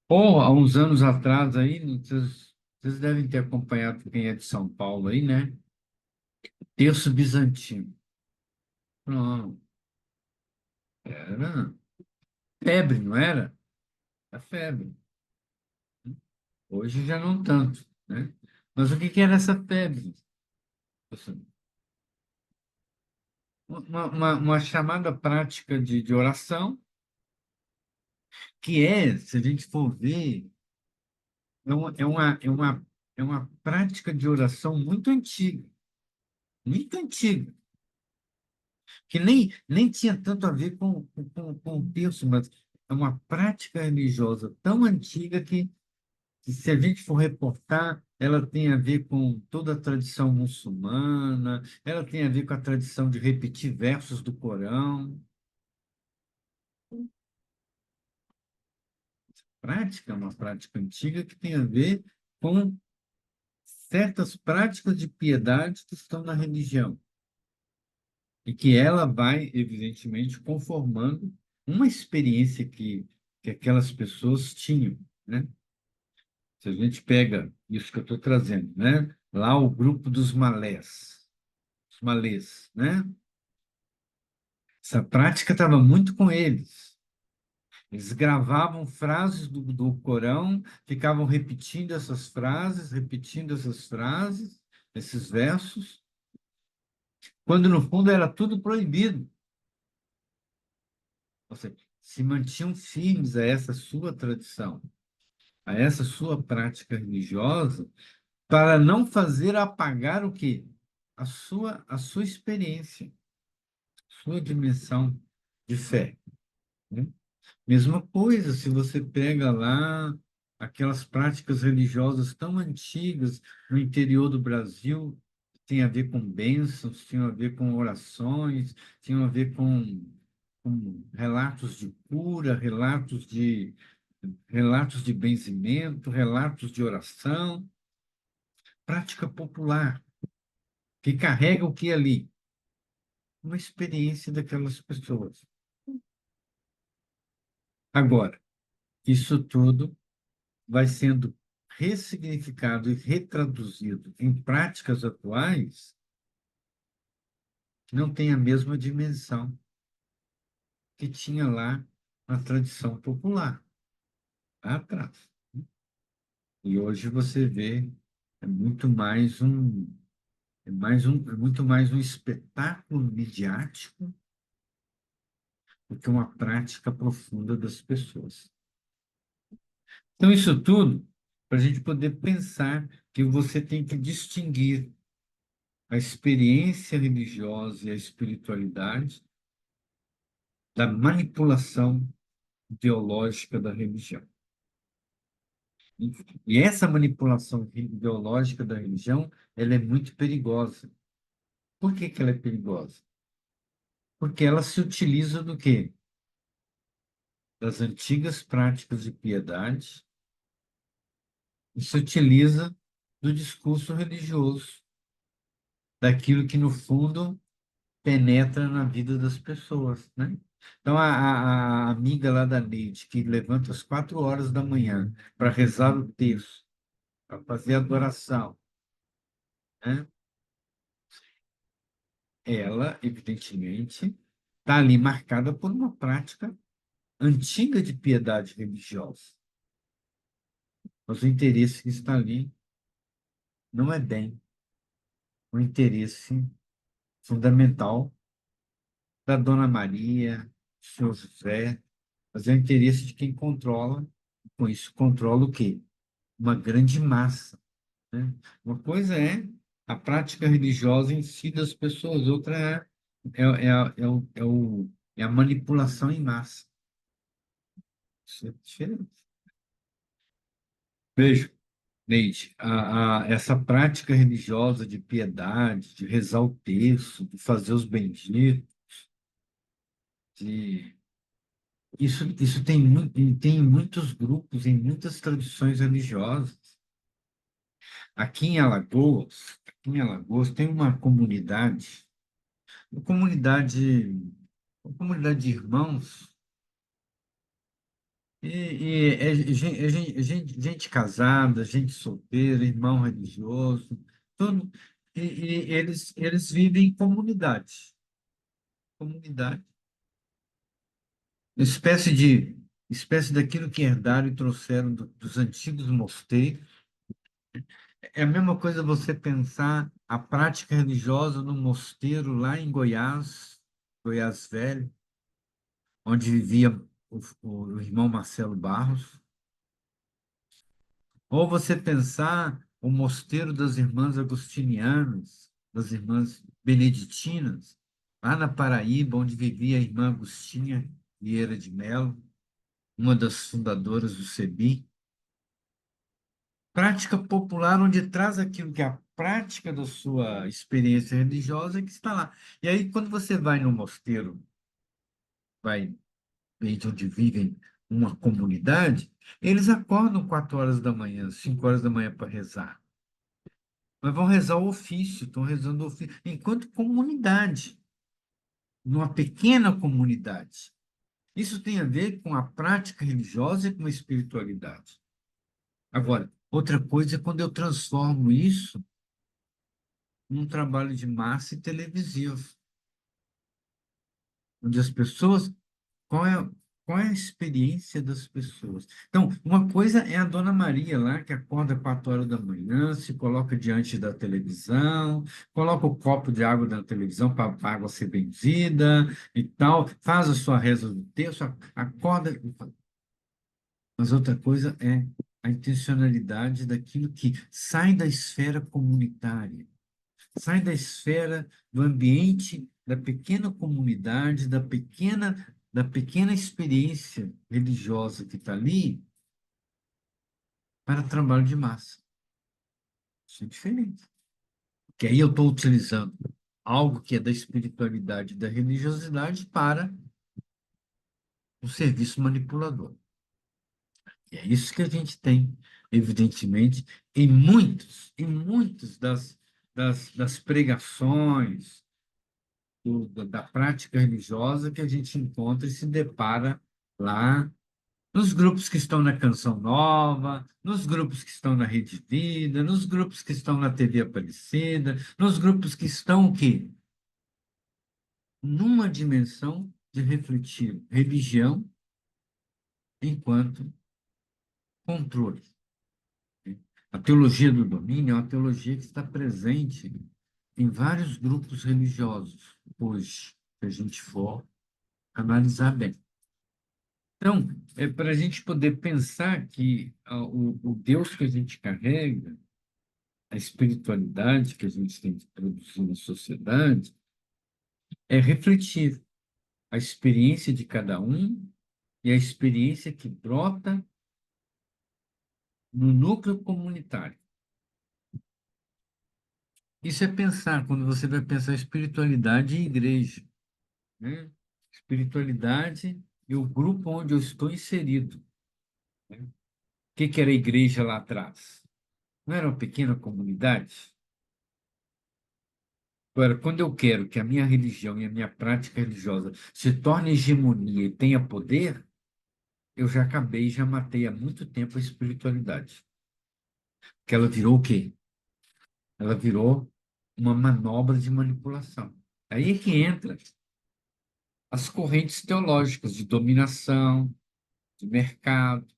Ou, há uns anos atrás, aí, vocês devem ter acompanhado, quem é de São Paulo aí, né? Terço bizantino. Não, era febre, não era? Era febre. Hoje já não tanto, né? Mas o que era essa febre? Assim, uma chamada prática de oração, que se a gente for ver, é uma prática de oração muito antiga, que nem tinha tanto a ver com o terço, mas é uma prática religiosa tão antiga que, se a gente for reportar, ela tem a ver com toda a tradição muçulmana, ela tem a ver com a tradição de repetir versos do Corão. Prática é uma prática antiga que tem a ver com certas práticas de piedade que estão na religião, e que ela vai, evidentemente, conformando uma experiência que aquelas pessoas tinham, né? Se a gente pega isso que eu estou trazendo, né? Lá o grupo dos malés, os malês, né? Essa prática estava muito com eles. Eles gravavam frases do Corão, ficavam repetindo essas frases, esses versos, quando no fundo era tudo proibido. Ou seja, se mantinham firmes a essa sua tradição, a essa sua prática religiosa, para não fazer apagar o quê? A sua experiência, sua dimensão de fé, né? Mesma coisa, se você pega lá aquelas práticas religiosas tão antigas no interior do Brasil, tem a ver com bênçãos, tinham a ver com orações, tinham a ver com relatos de cura, relatos de benzimento, relatos de oração, prática popular, que carrega o que ali? Uma experiência daquelas pessoas. Agora, isso tudo vai sendo ressignificado e retraduzido em práticas atuais que não têm a mesma dimensão que tinha lá na tradição popular, lá atrás. E hoje você vê, é muito mais um, é muito mais um espetáculo midiático do que uma prática profunda das pessoas. Então, isso tudo para a gente poder pensar que você tem que distinguir a experiência religiosa e a espiritualidade da manipulação ideológica da religião. E essa manipulação ideológica da religião, ela é muito perigosa. Por que que ela é perigosa? Porque ela se utiliza do quê? Das antigas práticas de piedade e se utiliza do discurso religioso, daquilo que, no fundo, penetra na vida das pessoas, né? Então, a amiga lá da Neide, que levanta às 4 horas da manhã para rezar o terço, para fazer adoração, né? Ela, evidentemente, está ali marcada por uma prática antiga de piedade religiosa. Mas o interesse que está ali não é bem o interesse fundamental da Dona Maria, do Senhor José, mas é o interesse de quem controla, com isso controla o quê? Uma grande massa, né? Uma coisa é a prática religiosa em si das pessoas, outra é a manipulação em massa. Isso é diferente. Veja, Neide, essa prática religiosa de piedade, de rezar o terço, de fazer os benditos, de... isso tem em muitos grupos, em muitas tradições religiosas. Aqui em Alagoas tem uma comunidade, uma comunidade de irmãos, e gente casada, gente solteira, irmão religioso, tudo, e eles vivem em comunidade, espécie daquilo que herdaram e trouxeram dos antigos mosteiros. É a mesma coisa você pensar a prática religiosa no mosteiro lá em Goiás, Goiás Velho, onde vivia o irmão Marcelo Barros. Ou você pensar o mosteiro das irmãs agostinianas, das irmãs beneditinas, lá na Paraíba, onde vivia a irmã Agostinha Vieira de Mello, uma das fundadoras do CEBI. Prática popular, onde traz aquilo que é a prática da sua experiência religiosa que está lá. E aí, quando você vai no mosteiro, vai onde vivem uma comunidade, eles acordam 4 horas da manhã, 5 horas da manhã para rezar. Mas vão rezar o ofício, estão rezando o ofício, enquanto comunidade, numa pequena comunidade. Isso tem a ver com a prática religiosa e com a espiritualidade. Agora, outra coisa é quando eu transformo isso num trabalho de massa e televisivo, onde as pessoas, qual qual é a experiência das pessoas. Então, uma coisa é a Dona Maria lá, que acorda 4 horas da manhã, se coloca diante da televisão, coloca o copo de água na televisão para a água ser benzida e tal, faz a sua reza do terço, acorda. Mas outra coisa é a intencionalidade daquilo que sai da esfera comunitária, sai da esfera do ambiente da pequena comunidade, da pequena experiência religiosa que está ali, para trabalho de massa. Isso é diferente. Porque aí eu estou utilizando algo que é da espiritualidade e da religiosidade para o serviço manipulador. E é isso que a gente tem, evidentemente, em muitas das pregações, da prática religiosa que a gente encontra e se depara lá nos grupos que estão na Canção Nova, nos grupos que estão na Rede Vida, nos grupos que estão na TV Aparecida, nos grupos que estão o quê? Numa dimensão de refletir religião enquanto controle. A teologia do domínio é uma teologia que está presente em vários grupos religiosos hoje, se a gente for analisar bem. Então, é para a gente poder pensar que o Deus que a gente carrega, a espiritualidade que a gente tem que produzir na sociedade, é refletir a experiência de cada um e a experiência que brota no núcleo comunitário. Isso é pensar, quando você vai pensar espiritualidade e igreja, né? Espiritualidade e o grupo onde eu estou inserido, né? O que era a igreja lá atrás? Não era uma pequena comunidade? Agora, quando eu quero que a minha religião e a minha prática religiosa se torne hegemonia e tenha poder, eu já acabei, já matei há muito tempo a espiritualidade. Que ela virou o quê? Ela virou uma manobra de manipulação. Aí é que entra as correntes teológicas de dominação, de mercado.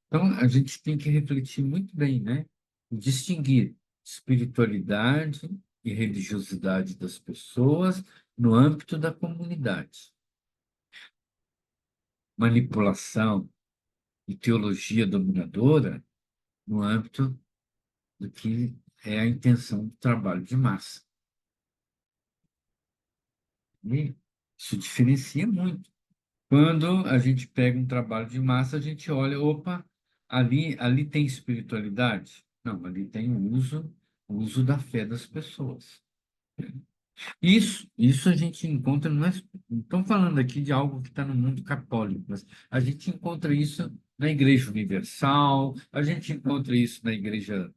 Então, a gente tem que refletir muito bem, né? Distinguir espiritualidade e religiosidade das pessoas no âmbito da comunidade. Manipulação e teologia dominadora no âmbito do que é a intenção do trabalho de massa. E isso diferencia muito. Quando a gente pega um trabalho de massa, a gente olha, opa, ali tem espiritualidade? Não, ali tem o uso da fé das pessoas. Isso a gente encontra, não estamos falando aqui de algo que está no mundo católico, mas a gente encontra isso na Igreja Universal, a gente encontra isso na Igreja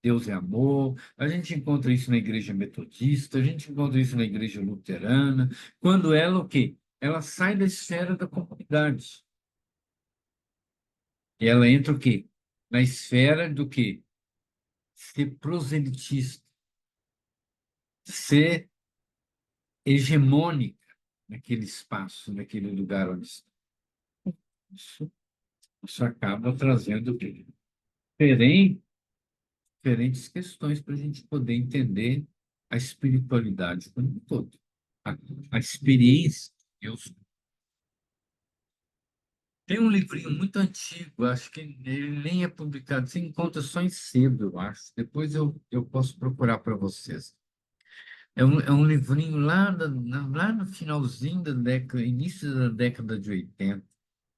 Deus é Amor, a gente encontra isso na Igreja Metodista, a gente encontra isso na Igreja Luterana, quando ela o quê? Ela sai da esfera da comunidade. E ela entra o quê? Na esfera do quê? Ser proselitista, ser hegemônica naquele espaço, naquele lugar onde está. Isso acaba trazendo o quê? Diferentes questões para a gente poder entender a espiritualidade como um todo. A experiência de Deus. Tem um livrinho muito antigo, acho que ele nem é publicado, você encontra só em sebo, eu acho. Depois eu posso procurar para vocês. É um livrinho lá no finalzinho da década, início da década de 80,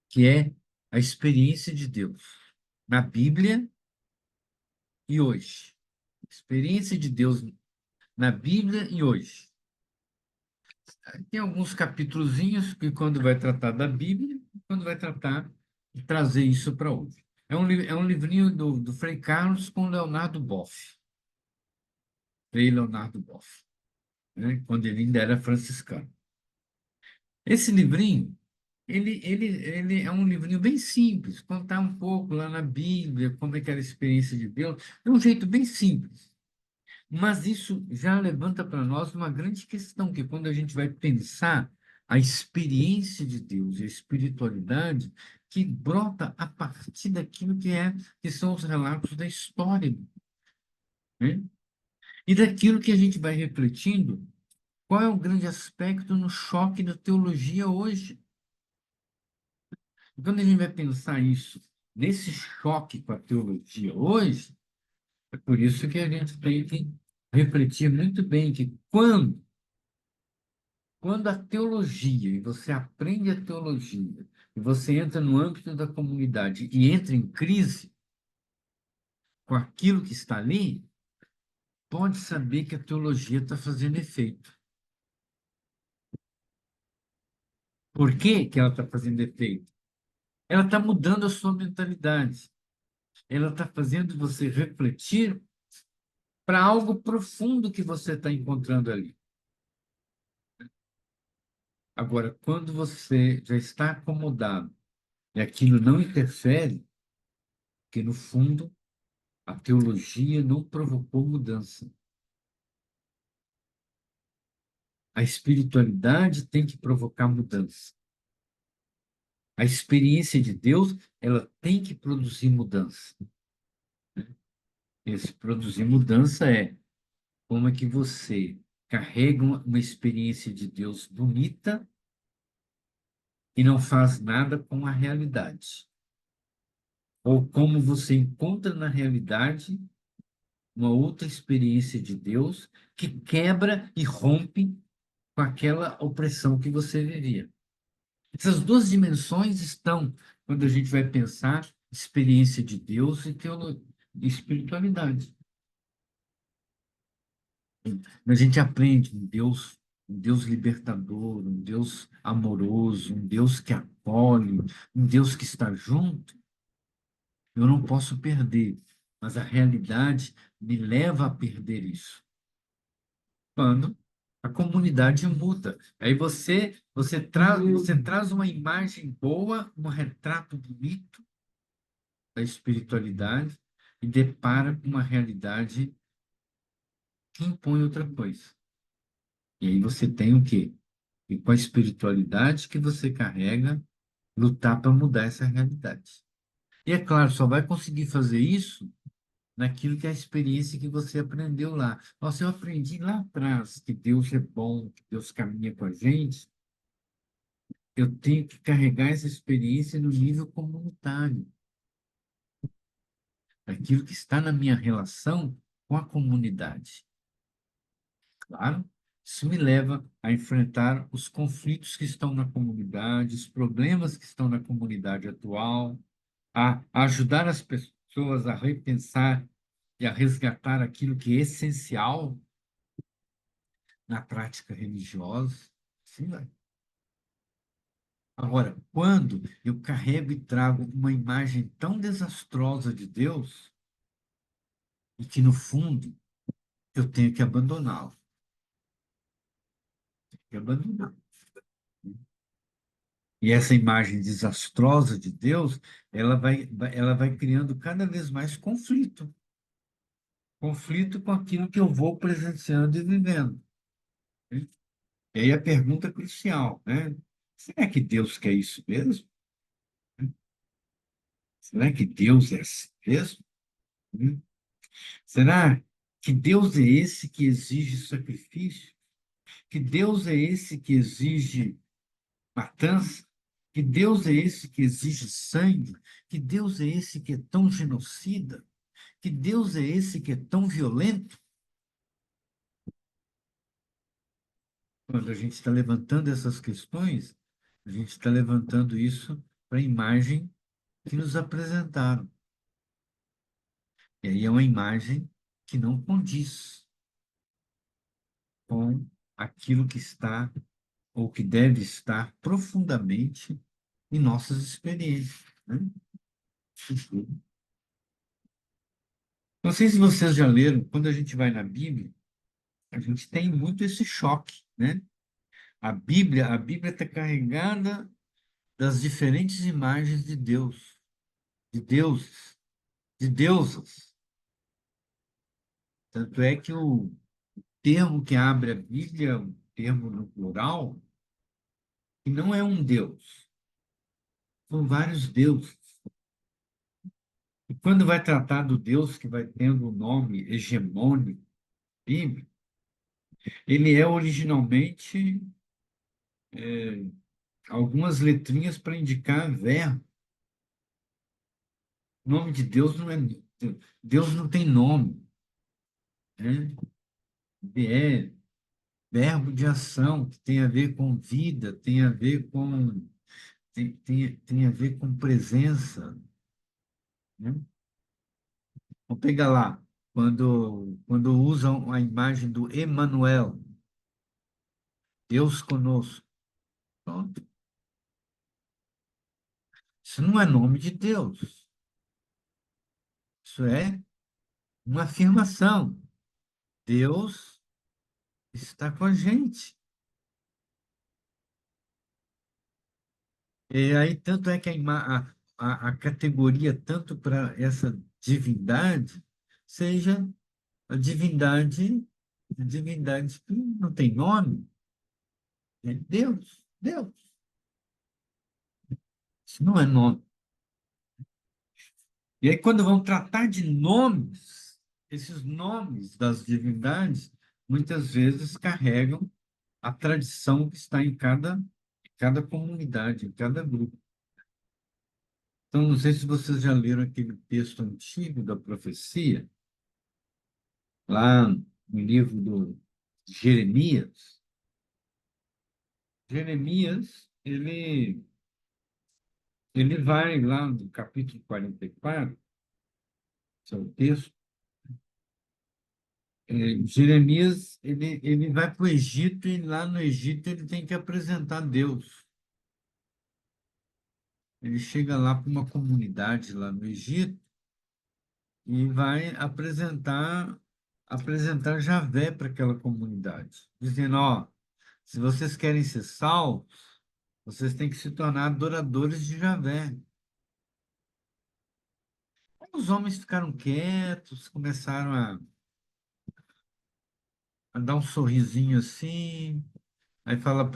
que é a experiência de Deus na Bíblia e hoje. Experiência de Deus na Bíblia e hoje. Tem alguns capítulozinhos que quando vai tratar da Bíblia, quando vai tratar de trazer isso para hoje. É um livrinho do Frei Carlos com Leonardo Boff. Frei Leonardo Boff, né? Quando ele ainda era franciscano. Esse livrinho, ele é um livrinho bem simples, contar um pouco lá na Bíblia, como é que era a experiência de Deus, de um jeito bem simples. Mas isso já levanta para nós uma grande questão, que quando a gente vai pensar a experiência de Deus e a espiritualidade que brota a partir daquilo que são os relatos da história, né? E daquilo que a gente vai refletindo, qual é o grande aspecto no choque da teologia hoje? E quando a gente vai pensar isso, nesse choque com a teologia hoje, é por isso que a gente tem que refletir muito bem que quando a teologia, e você aprende a teologia, e você entra no âmbito da comunidade e entra em crise com aquilo que está ali, pode saber que a teologia está fazendo efeito. Por que que ela está fazendo efeito? Ela está mudando a sua mentalidade. Ela está fazendo você refletir para algo profundo que você está encontrando ali. Agora, quando você já está acomodado e aquilo não interfere, que no fundo a teologia não provocou mudança. A espiritualidade tem que provocar mudança. A experiência de Deus, ela tem que produzir mudança. Esse produzir mudança é como é que você carrega uma experiência de Deus bonita e não faz nada com a realidade. Ou como você encontra na realidade uma outra experiência de Deus que quebra e rompe com aquela opressão que você vivia. Essas duas dimensões estão quando a gente vai pensar experiência de Deus e espiritualidade. A gente aprende um Deus libertador, um Deus amoroso, um Deus que acolhe, um Deus que está junto. Eu não posso perder, mas a realidade me leva a perder isso. Quando a comunidade muda. Aí você traz uma imagem boa, um retrato bonito da espiritualidade e depara com uma realidade que impõe outra coisa. E aí você tem o quê? E com a espiritualidade que você carrega, lutar para mudar essa realidade. E é claro, só vai conseguir fazer isso naquilo que é a experiência que você aprendeu lá. Nossa, eu aprendi lá atrás que Deus é bom, que Deus caminha com a gente. Eu tenho que carregar essa experiência no nível comunitário, aquilo que está na minha relação com a comunidade. Claro, isso me leva a enfrentar os conflitos que estão na comunidade, os problemas que estão na comunidade atual, a ajudar as pessoas a repensar e a resgatar aquilo que é essencial na prática religiosa. Sim, vai. Agora, quando eu carrego e trago uma imagem tão desastrosa de Deus, e que, no fundo, eu tenho que abandoná-lo. Tenho que abandonar. E essa imagem desastrosa de Deus, ela vai criando cada vez mais conflito. Conflito com aquilo que eu vou presenciando e vivendo. Né? E aí a pergunta crucial, né? Será que Deus quer isso mesmo? Será que Deus é assim mesmo? Hum? Será que Deus é esse que exige sacrifício? Que Deus é esse que exige matança? Que Deus é esse que exige sangue? Que Deus é esse que é tão genocida? Que Deus é esse que é tão violento? Quando a gente está levantando essas questões, a gente está levantando isso para a imagem que nos apresentaram. E aí é uma imagem que não condiz com aquilo que está ou que deve estar profundamente em nossas experiências, né? Não sei se vocês já leram, quando a gente vai na Bíblia, a gente tem muito esse choque, né? A Bíblia está carregada das diferentes imagens de Deus, de deuses, de deusas. Tanto é que o termo que abre a Bíblia, o termo no plural, que não é um Deus, são vários deuses. E quando vai tratar do Deus que vai tendo o nome hegemônico bíblico, ele é originalmente algumas letrinhas para indicar verbo. O nome de Deus não é. Deus não tem nome, né? É verbo de ação, que tem a ver com vida, tem a ver com. Tem a ver com presença, né? Vamos pegar lá, quando usam a imagem do Emanuel, Deus conosco. Pronto. Isso não é nome de Deus. Isso é uma afirmação. Deus está com a gente. E aí, tanto é que a categoria, tanto para essa divindade, seja a divindade que não tem nome, é Deus, Deus. Isso não é nome. E aí, quando vão tratar de nomes, esses nomes das divindades, muitas vezes carregam a tradição que está em cada comunidade, em cada grupo. Então, não sei se vocês já leram aquele texto antigo da profecia, lá no livro do Jeremias. Jeremias, ele vai lá no capítulo 44, esse é o texto. Jeremias, ele vai para o Egito e lá no Egito ele tem que apresentar Deus. Ele chega lá para uma comunidade lá no Egito e vai apresentar Javé para aquela comunidade, dizendo, ó, se vocês querem ser salvos, vocês têm que se tornar adoradores de Javé. Os homens ficaram quietos, começaram a dar um sorrisinho assim. Aí falaram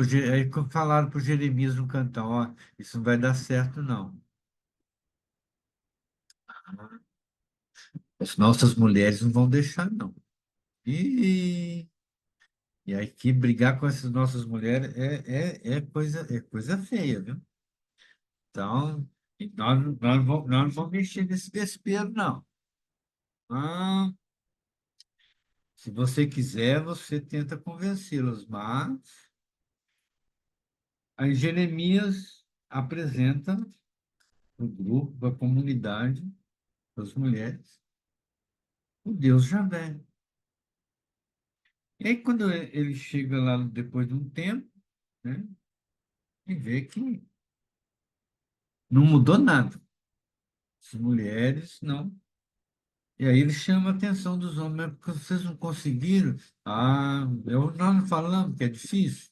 para o Jeremias no cantão, ó, isso não vai dar certo, não. As nossas mulheres não vão deixar, não. E, e aí que brigar com essas nossas mulheres é coisa feia, viu? Então, nós não vamos mexer nesse vespeiro, não. Ah, se você quiser, você tenta convencê-los, mas aí Jeremias apresenta para o grupo, para a comunidade, para as mulheres, o Deus Javé. E aí, quando ele chega lá depois de um tempo, né, e vê que não mudou nada. As mulheres, não. E aí ele chama a atenção dos homens, mas porque vocês não conseguiram? Ah, nós não falamos que é difícil.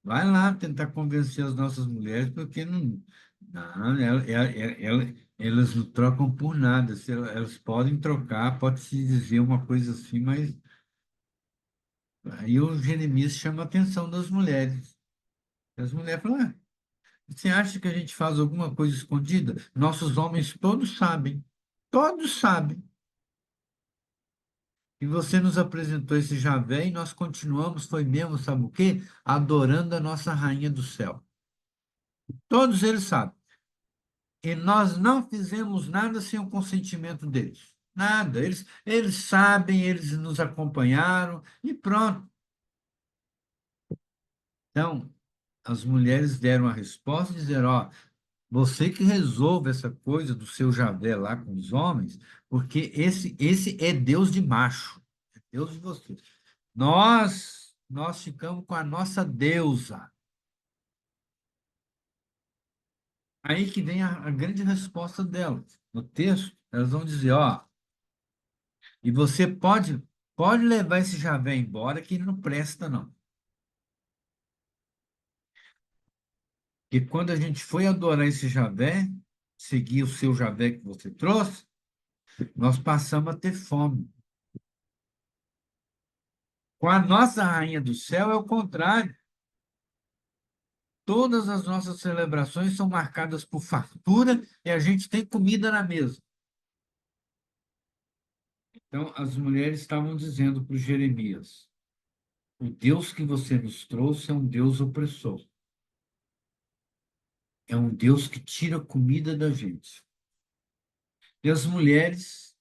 Vai lá tentar convencer as nossas mulheres, porque não, elas não trocam por nada. Se elas podem trocar, pode-se dizer uma coisa assim, mas aí o Jeremias chama a atenção das mulheres. As mulheres falam, você acha que a gente faz alguma coisa escondida? Nossos homens todos sabem. Todos sabem. E você nos apresentou esse Javé e nós continuamos, foi mesmo, sabe o quê? Adorando a nossa rainha do céu. Todos eles sabem. E nós não fizemos nada sem o consentimento deles. Nada. Eles sabem, eles nos acompanharam e pronto. Então, as mulheres deram a resposta e disseram, ó, você que resolve essa coisa do seu Javé lá com os homens, porque esse é Deus de macho, é Deus de vocês. Nós ficamos com a nossa deusa. Aí que vem a grande resposta delas. No texto, elas vão dizer, ó, e você pode levar esse Javé embora que ele não presta, não. Porque quando a gente foi adorar esse Javé, seguir o seu Javé que você trouxe, nós passamos a ter fome. Com a nossa rainha do céu é o contrário. Todas as nossas celebrações são marcadas por fartura e a gente tem comida na mesa. Então, as mulheres estavam dizendo para o Jeremias: o Deus que você nos trouxe é um Deus opressor. É um Deus que tira comida da gente. E as mulheres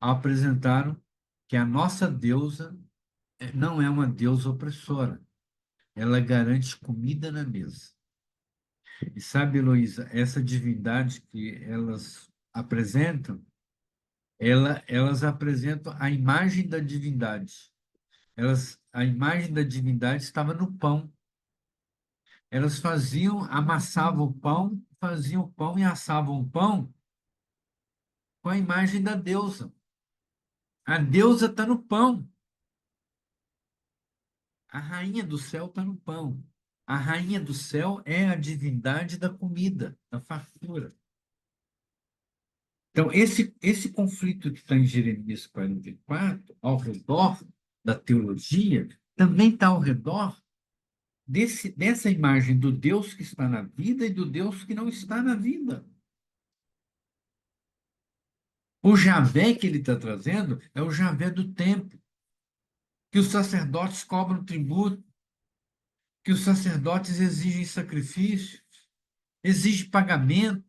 apresentaram que a nossa deusa não é uma deusa opressora. Ela garante comida na mesa. E sabe, Heloísa, essa divindade que elas apresentam, elas apresentam a imagem da divindade. A imagem da divindade estava no pão. Elas amassavam o pão, faziam o pão e assavam o pão com a imagem da deusa. A deusa está no pão. A rainha do céu está no pão. A rainha do céu é a divindade da comida, da fartura. Então, esse conflito que está em Jeremias 44, ao redor da teologia, também está ao redor dessa imagem do Deus que está na vida e do Deus que não está na vida. O Javé que ele está trazendo é o Javé do templo, que os sacerdotes cobram tributo, que os sacerdotes exigem sacrifício, exigem pagamento.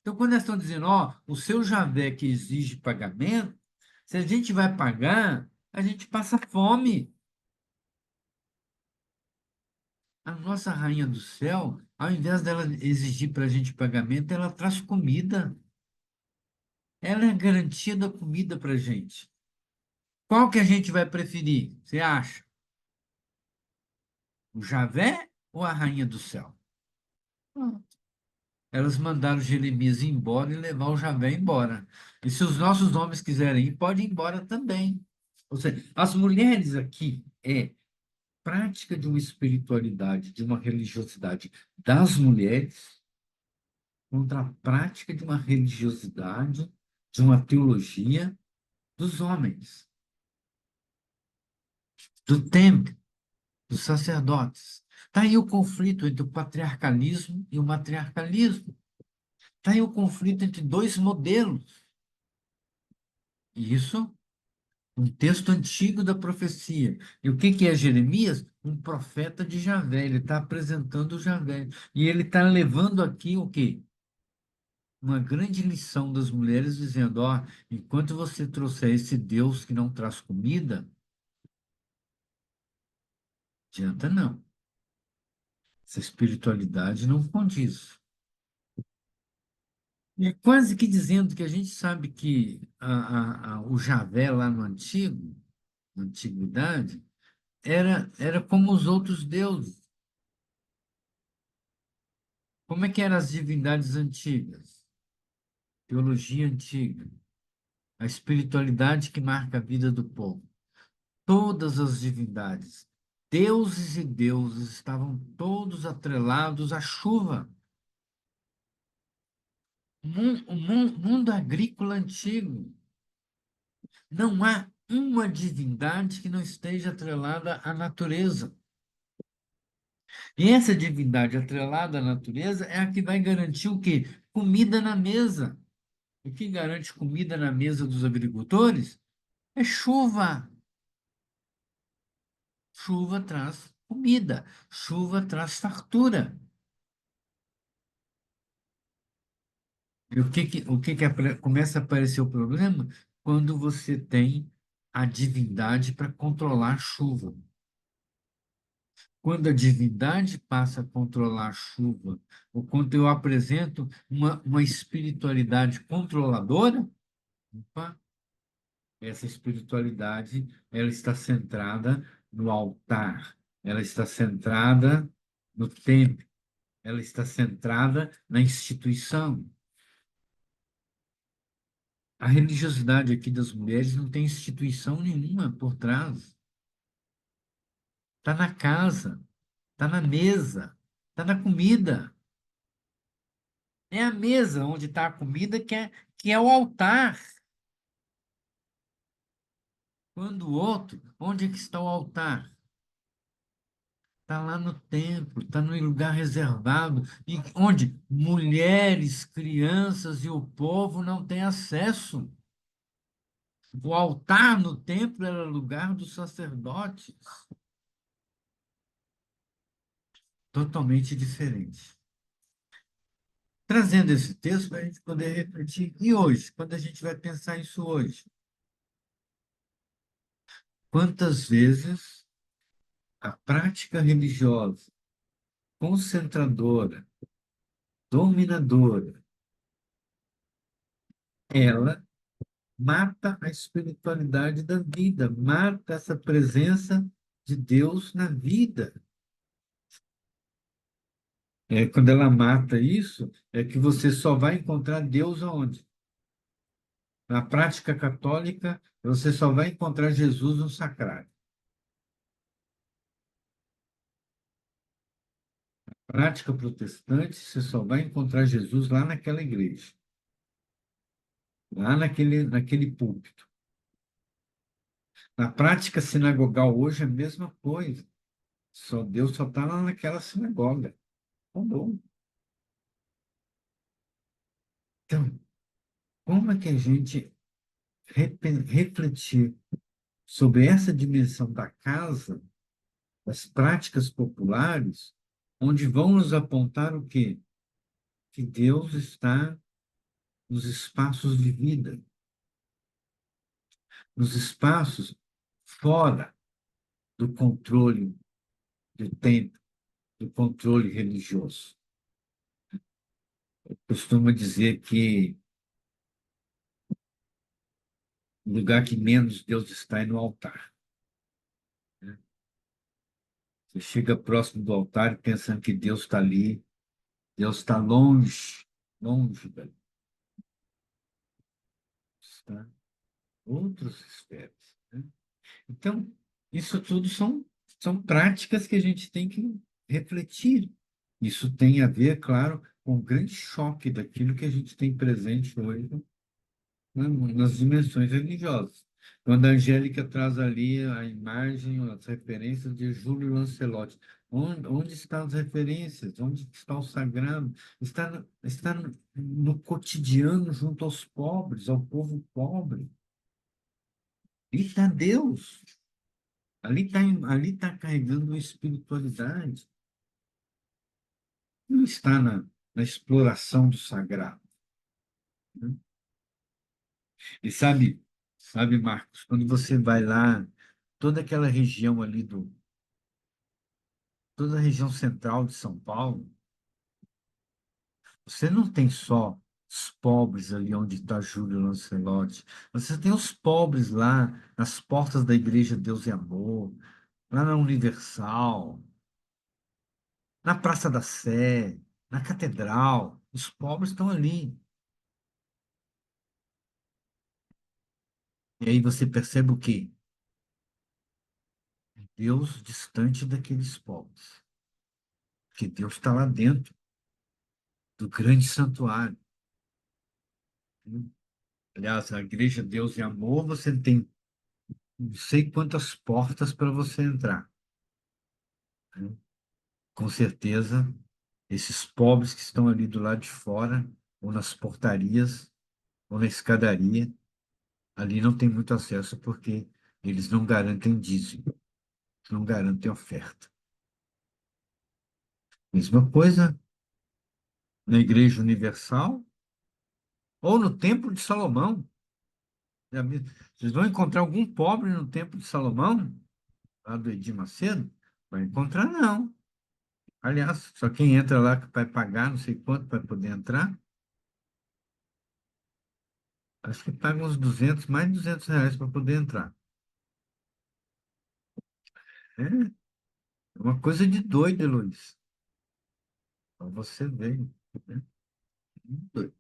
Então, quando eles estão dizendo, ó, o seu Javé que exige pagamento, se a gente vai pagar, a gente passa fome. A nossa rainha do céu, ao invés dela exigir para a gente pagamento, ela traz comida. Ela é a garantia da comida para a gente. Qual que a gente vai preferir, você acha? O Javé ou a rainha do céu? Elas mandaram Jeremias ir embora e levar o Javé embora. E se os nossos homens quiserem ir, pode ir embora também. Ou seja, as mulheres aqui é prática de uma espiritualidade, de uma religiosidade das mulheres contra a prática de uma religiosidade, de uma teologia dos homens, do templo, dos sacerdotes. Está aí o conflito entre o patriarcalismo e o matriarcalismo. Está aí o conflito entre dois modelos. E isso, um texto antigo da profecia. E o que é Jeremias? Um profeta de Javé. Ele está apresentando o Javé. E ele está levando aqui o quê? Uma grande lição das mulheres, dizendo: ó, enquanto você trouxer esse Deus que não traz comida, adianta não. Essa espiritualidade não condiz. E é quase que dizendo que a gente sabe que o Javé lá no antigo, na antiguidade, era como os outros deuses. Como é que eram as divindades antigas? Teologia antiga. A espiritualidade que marca a vida do povo. Todas as divindades, deuses e deusas, estavam todos atrelados à chuva. O mundo agrícola antigo. Não há uma divindade que não esteja atrelada à natureza. E essa divindade atrelada à natureza é a que vai garantir o quê? Comida na mesa. O que garante comida na mesa dos agricultores é chuva. Chuva traz comida, chuva traz fartura. E começa a aparecer o problema? Quando você tem a divindade para controlar a chuva. Quando a divindade passa a controlar a chuva, ou quando eu apresento uma espiritualidade controladora, opa, essa espiritualidade ela está centrada no altar, ela está centrada no templo, ela está centrada na instituição. A religiosidade aqui das mulheres não tem instituição nenhuma por trás. Está na casa, está na mesa, está na comida. É a mesa onde está a comida que é o altar. Quando o outro, onde é que está o altar? Está lá no templo, está no lugar reservado, e onde mulheres, crianças e o povo não têm acesso. O altar no templo era lugar dos sacerdotes, totalmente diferente. Trazendo esse texto para a gente poder refletir. E hoje, quando a gente vai pensar isso hoje? Quantas vezes a prática religiosa, concentradora, dominadora, ela mata a espiritualidade da vida, mata essa presença de Deus na vida. Quando ela mata isso, é que você só vai encontrar Deus aonde? Na prática católica, você só vai encontrar Jesus no sacrário. Na prática protestante, você só vai encontrar Jesus lá naquela igreja, lá naquele púlpito. Na prática sinagogal hoje é a mesma coisa. Deus só está lá naquela sinagoga. Tá bom. Então, como é que a gente refletir sobre essa dimensão da casa, das práticas populares, onde vão nos apontar o quê? Que Deus está nos espaços de vida, nos espaços fora do controle do tempo, do controle religioso. Eu costumo dizer que o lugar que menos Deus está é no altar. Você chega próximo do altar pensando que Deus está ali, Deus está longe, longe dali. Está outras esferas, né? Então, isso tudo são práticas que a gente tem que refletir. Isso tem a ver, claro, com o grande choque daquilo que a gente tem presente hoje, né, nas dimensões religiosas. Quando a Angélica traz ali a imagem, as referências de Júlio Lancelotti. Onde estão as referências? Onde está o sagrado? Está no cotidiano junto aos pobres, ao povo pobre. Ali está Deus. Ali tá carregando uma espiritualidade. Não está na exploração do sagrado, né? E sabe, Marcos, quando você vai lá, toda aquela região ali toda a região central de São Paulo, você não tem só os pobres ali onde está Júlio Lancelotti. Você tem os pobres lá nas portas da Igreja Deus e Amor, lá na Universal, na Praça da Sé, na Catedral. Os pobres estão ali. E aí você percebe o quê? Deus distante daqueles pobres. Porque Deus está lá dentro do grande santuário, né? Aliás, a Igreja Deus e Amor, você tem não sei quantas portas para você entrar, né? Com certeza, esses pobres que estão ali do lado de fora, ou nas portarias, ou na escadaria, ali não tem muito acesso porque eles não garantem dízimo, não garantem oferta. Mesma coisa na Igreja Universal ou no Templo de Salomão. Vocês vão encontrar algum pobre no Templo de Salomão, lá do Edir Macedo? Vai encontrar, não. Aliás, só quem entra lá que vai pagar não sei quanto para poder entrar. Acho que paga uns 200, mais de R$ 200 para poder entrar. É uma coisa de doido, Luiz. Para você ver, né? Doido.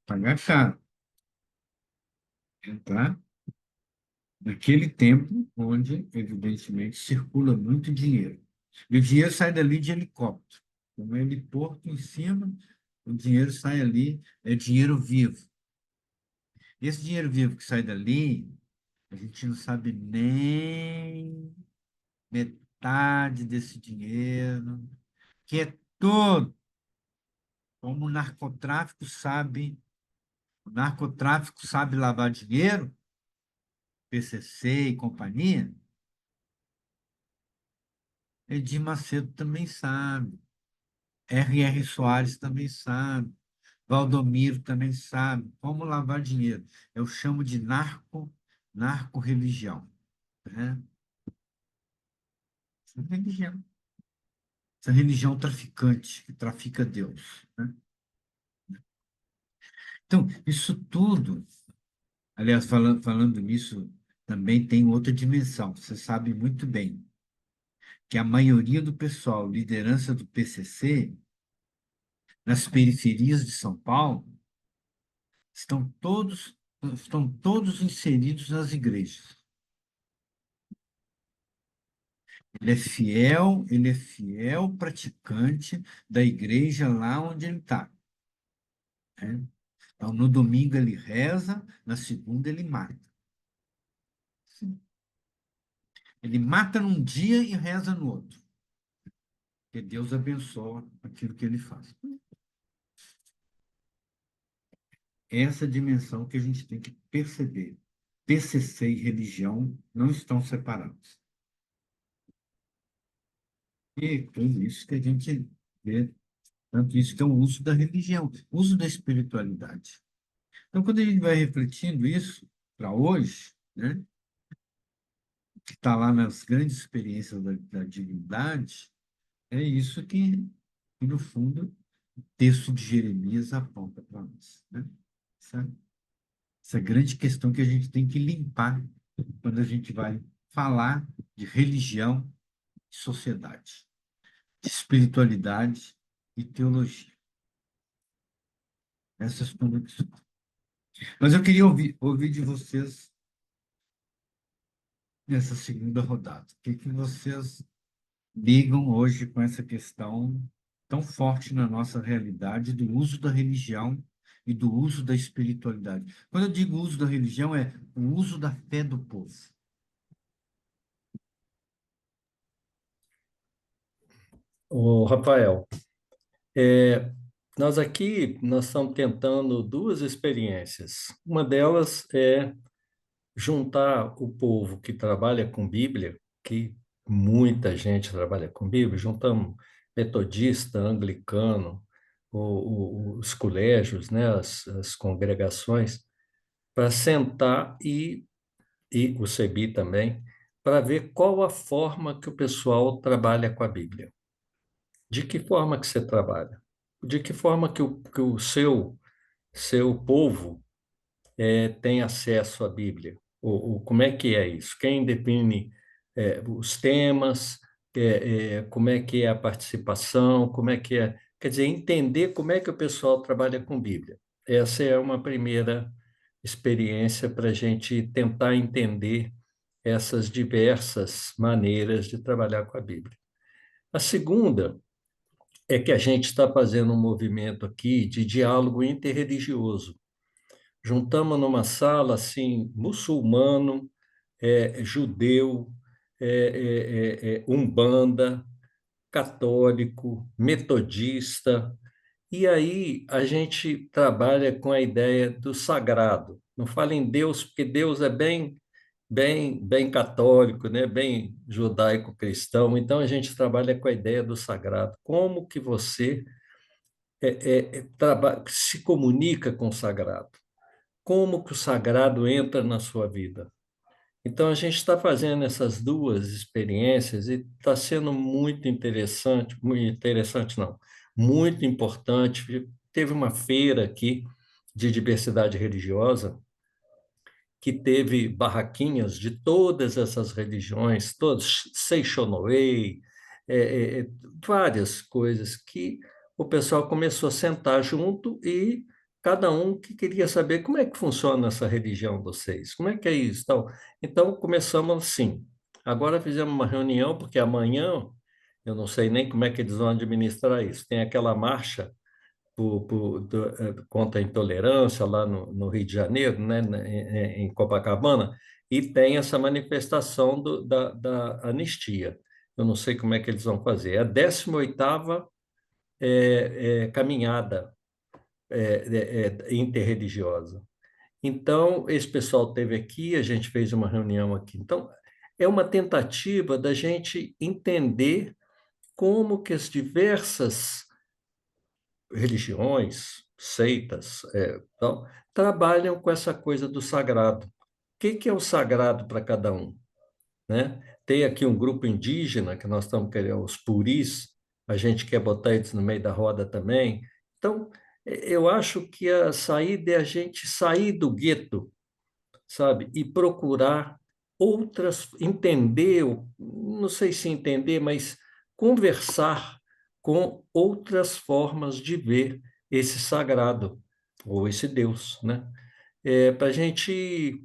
Pagar caro. Entrar naquele tempo onde, evidentemente, circula muito dinheiro. E o dinheiro sai dali de helicóptero. Com o heliporto em cima, o dinheiro sai ali, é dinheiro vivo. Esse dinheiro vivo que sai dali, a gente não sabe nem metade desse dinheiro, que é todo, como o narcotráfico sabe lavar dinheiro, PCC e companhia, Edir Macedo também sabe, R.R. Soares também sabe, Valdomiro também sabe como lavar dinheiro. Eu chamo de narco-religião, né? Essa religião. Essa religião traficante, que trafica Deus, né? Então, isso tudo, aliás, falando nisso, também tem outra dimensão. Você sabe muito bem que a maioria do pessoal, liderança do PCC, nas periferias de São Paulo, estão todos, estão todos inseridos nas igrejas. Ele é fiel praticante da igreja lá onde ele está, né? Então, no domingo ele reza, na segunda ele mata. Sim. Ele mata num dia e reza no outro. Porque Deus abençoa aquilo que ele faz. Essa dimensão que a gente tem que perceber. PCC e religião não estão separados. E tudo isso que a gente vê, tanto isso que é o uso da religião, uso da espiritualidade. Então, quando a gente vai refletindo isso para hoje, né, que está lá nas grandes experiências da divindade, é isso que, no fundo, o texto de Jeremias aponta para nós, né? Essa grande questão que a gente tem que limpar quando a gente vai falar de religião e sociedade, de espiritualidade e teologia. Essas conexões. Mas eu queria ouvir de vocês nessa segunda rodada. O que vocês ligam hoje com essa questão tão forte na nossa realidade do uso da religião e do uso da espiritualidade? Quando eu digo uso da religião, é o uso da fé do povo. Ô, Rafael, é, nós estamos tentando duas experiências. Uma delas é juntar o povo que trabalha com Bíblia, que muita gente trabalha com Bíblia, juntamos metodista, anglicano, os colégios, né, as congregações, para sentar e o CEBI também, para ver qual a forma que o pessoal trabalha com a Bíblia. De que forma que você trabalha? De que forma que o seu povo tem acesso à Bíblia? Como é que é isso? Quem define os temas? Como é que é a participação? Como é que é? Quer dizer, entender como é que o pessoal trabalha com Bíblia. Essa é uma primeira experiência para a gente tentar entender essas diversas maneiras de trabalhar com a Bíblia. A segunda é que a gente está fazendo um movimento aqui de diálogo interreligioso. Juntamos numa sala assim, muçulmano, judeu, umbanda, católico, metodista, e aí a gente trabalha com a ideia do sagrado. Não fala em Deus, porque Deus é bem católico, né? Bem judaico-cristão. Então a gente trabalha com a ideia do sagrado. Como que você se comunica com o sagrado? Como que o sagrado entra na sua vida? Então, a gente está fazendo essas duas experiências e está sendo muito interessante não, muito importante. Teve uma feira aqui de diversidade religiosa que teve barraquinhas de todas essas religiões, todos, Seixonoei, várias coisas que o pessoal começou a sentar junto e cada um que queria saber como é que funciona essa religião de vocês, como é que é isso, tal. Então começamos assim. Agora fizemos uma reunião porque amanhã eu não sei nem como é que eles vão administrar isso. Tem aquela marcha contra a intolerância lá no Rio de Janeiro, né, em Copacabana, e tem essa manifestação da anistia. Eu não sei como é que eles vão fazer. É a 18ª caminhada interreligiosa. Então, esse pessoal esteve aqui, a gente fez uma reunião aqui. Então, é uma tentativa da gente entender como que as diversas religiões, seitas, trabalham com essa coisa do sagrado. O que é o sagrado para cada um, né? Tem aqui um grupo indígena que nós estamos querendo, os puris, a gente quer botar eles no meio da roda também. Então, eu acho que a saída é a gente sair do gueto, sabe? E procurar outras, entender, não sei se entender, mas conversar com outras formas de ver esse sagrado, ou esse Deus, né? Para a gente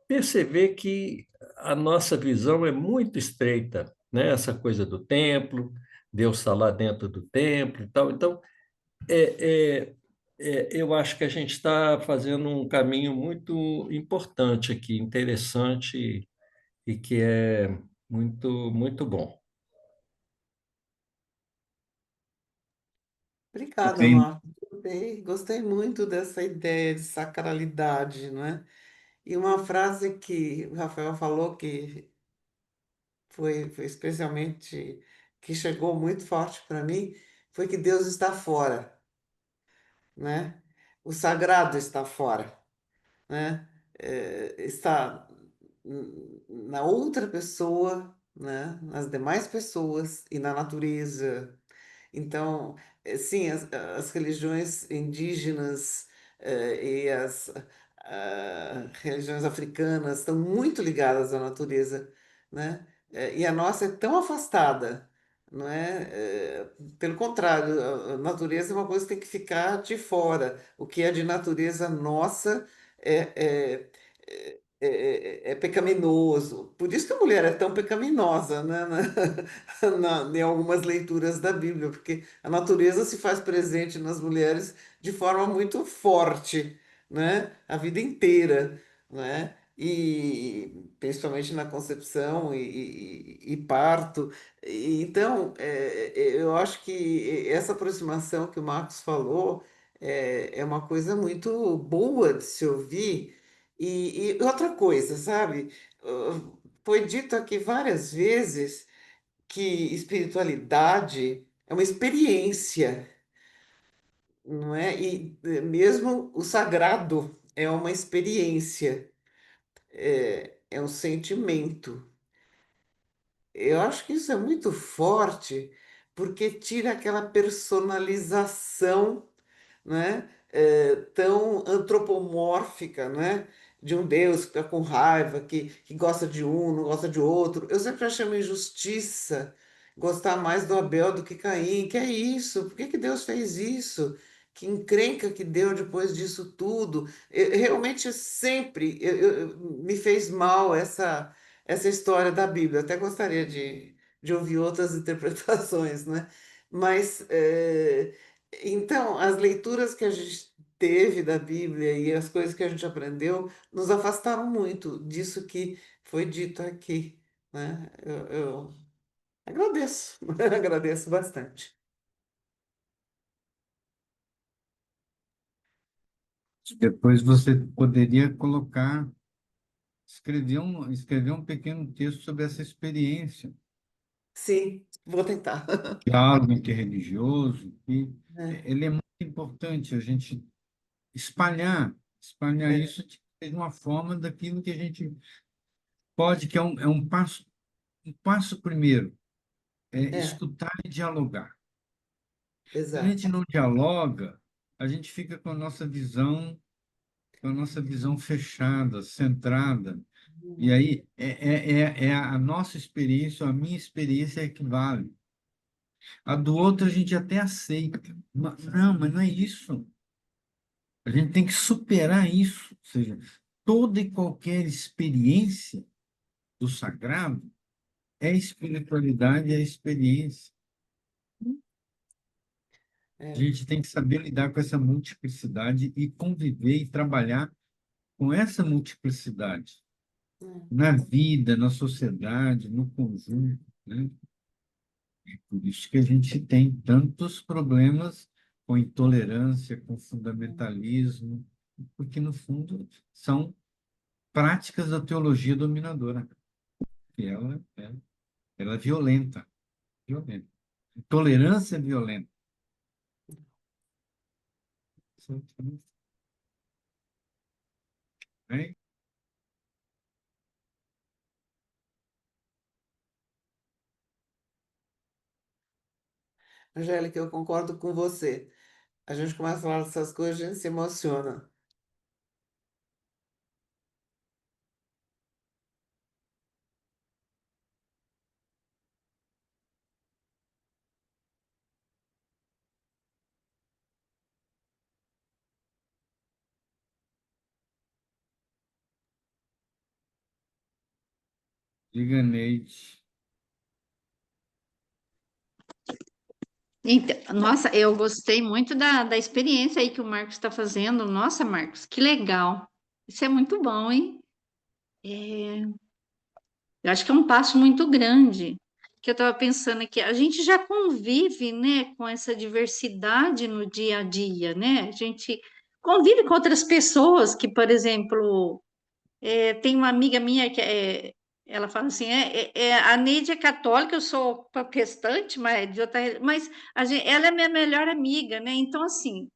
perceber que a nossa visão é muito estreita, né? Essa coisa do templo, Deus está lá dentro do templo e tal. Então, eu acho que a gente está fazendo um caminho muito importante aqui, interessante e que é muito, muito bom. Obrigada, Bem, Marco. Gostei muito dessa ideia de sacralidade, não é? E uma frase que o Rafael falou que foi especialmente, que chegou muito forte para mim, foi que Deus está fora, né? O sagrado está fora, né? Está na outra pessoa, né? Nas demais pessoas e na natureza. Então, sim, as religiões indígenas e as religiões africanas estão muito ligadas à natureza, né? E a nossa é tão afastada, não é? Pelo contrário, a natureza é uma coisa que tem que ficar de fora. O que é de natureza nossa é, é pecaminoso. Por isso que a mulher é tão pecaminosa, né? Em algumas leituras da Bíblia, porque a natureza se faz presente nas mulheres de forma muito forte, né? A vida inteira, né? E principalmente na concepção e parto. Então, eu acho que essa aproximação que o Marcos falou é uma coisa muito boa de se ouvir. E outra coisa, sabe? Foi dito aqui várias vezes que espiritualidade é uma experiência, não é? E mesmo o sagrado é uma experiência, é um sentimento. Eu acho que isso é muito forte, porque tira aquela personalização, né? Tão antropomórfica, né? De um Deus que está com raiva, que gosta de um, não gosta de outro. Eu sempre achei uma injustiça gostar mais do Abel do que Caim. Que é isso? Por que que Deus fez isso? Que encrenca que deu depois disso tudo. Realmente sempre me fez mal essa história da Bíblia. Até gostaria de ouvir outras interpretações, né? Mas então, as leituras que a gente teve da Bíblia e as coisas que a gente aprendeu nos afastaram muito disso que foi dito aqui, né? Eu agradeço, agradeço bastante. depois você poderia colocar, escrever um pequeno texto sobre essa experiência, Sim, vou tentar. diálogo interreligioso, e É, ele é muito importante a gente espalhar é, isso de uma forma daquilo que a gente pode, que é um passo primeiro, é é, escutar e dialogar. Se a exato. gente não dialoga, a gente fica com a nossa visão fechada, centrada. E aí é a nossa experiência, a minha experiência é que vale. A do outro a gente até aceita. Não, mas não é isso. A gente tem que superar isso. Ou seja, toda e qualquer experiência do sagrado é espiritualidade, é experiência. A É, gente tem que saber lidar com essa multiplicidade e conviver e trabalhar com essa multiplicidade é, na vida, na sociedade, no conjunto, né? Por isso que a gente tem tantos problemas com intolerância, com fundamentalismo, porque, no fundo, são práticas da teologia dominadora. E ela é violenta, violenta. Intolerância é violenta. Né? Angélica, eu concordo com você. A gente começa a falar dessas coisas, a gente se emociona. Diga, Neide. Então, nossa, eu gostei muito da experiência aí que o Marcos está fazendo. Nossa, Marcos, que legal. Isso é muito bom, hein? Eu acho que é um passo muito grande. Que eu estava pensando aqui, a gente já convive, né, com essa diversidade no dia a dia, né? A gente convive com outras pessoas que, por exemplo, tem uma amiga minha que ela fala assim, a Neide é católica, eu sou protestante, mas de outra, mas ela é minha melhor amiga, né? Então, assim,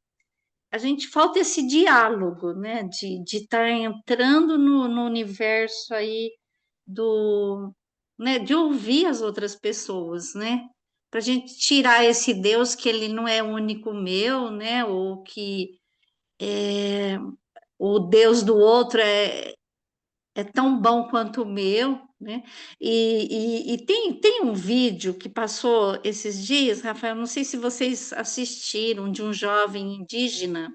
a gente falta esse diálogo, né? De estar entrando no universo aí do, né? De ouvir as outras pessoas, né? Para a gente tirar esse Deus que ele não é único meu, né? Ou que o Deus do outro é tão bom quanto o meu, né? E tem um vídeo que passou esses dias, Rafael, não sei se vocês assistiram, de um jovem indígena,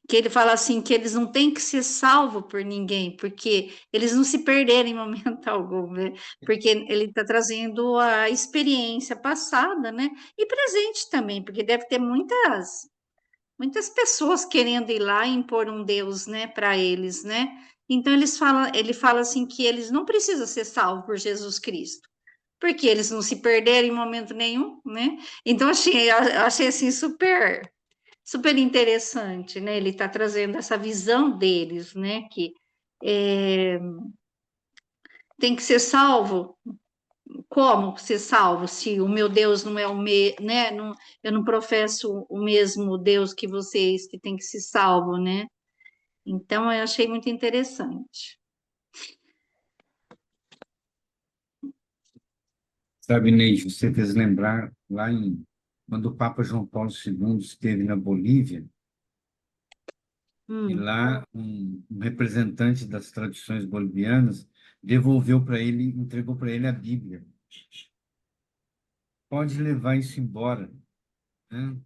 que ele fala assim que eles não têm que ser salvos por ninguém, porque eles não se perderem em momento algum, né? Porque ele está trazendo a experiência passada, né? E presente também, porque deve ter muitas pessoas querendo ir lá e impor um Deus, né, para eles, né? Então ele fala assim que eles não precisam ser salvos por Jesus Cristo, porque eles não se perderam em momento nenhum, né? Então achei assim super interessante, né? Ele está trazendo essa visão deles, né? Que é, tem que ser salvo. Como ser salvo se o meu Deus não é né? Não, eu não professo o mesmo Deus que vocês que tem que ser salvo, né? Então eu achei muito interessante. Sabe, Neide, você fez lembrar quando o Papa João Paulo II esteve na Bolívia, e Hum, lá um representante das tradições bolivianas devolveu para ele, entregou para ele a Bíblia. Pode levar isso embora, né?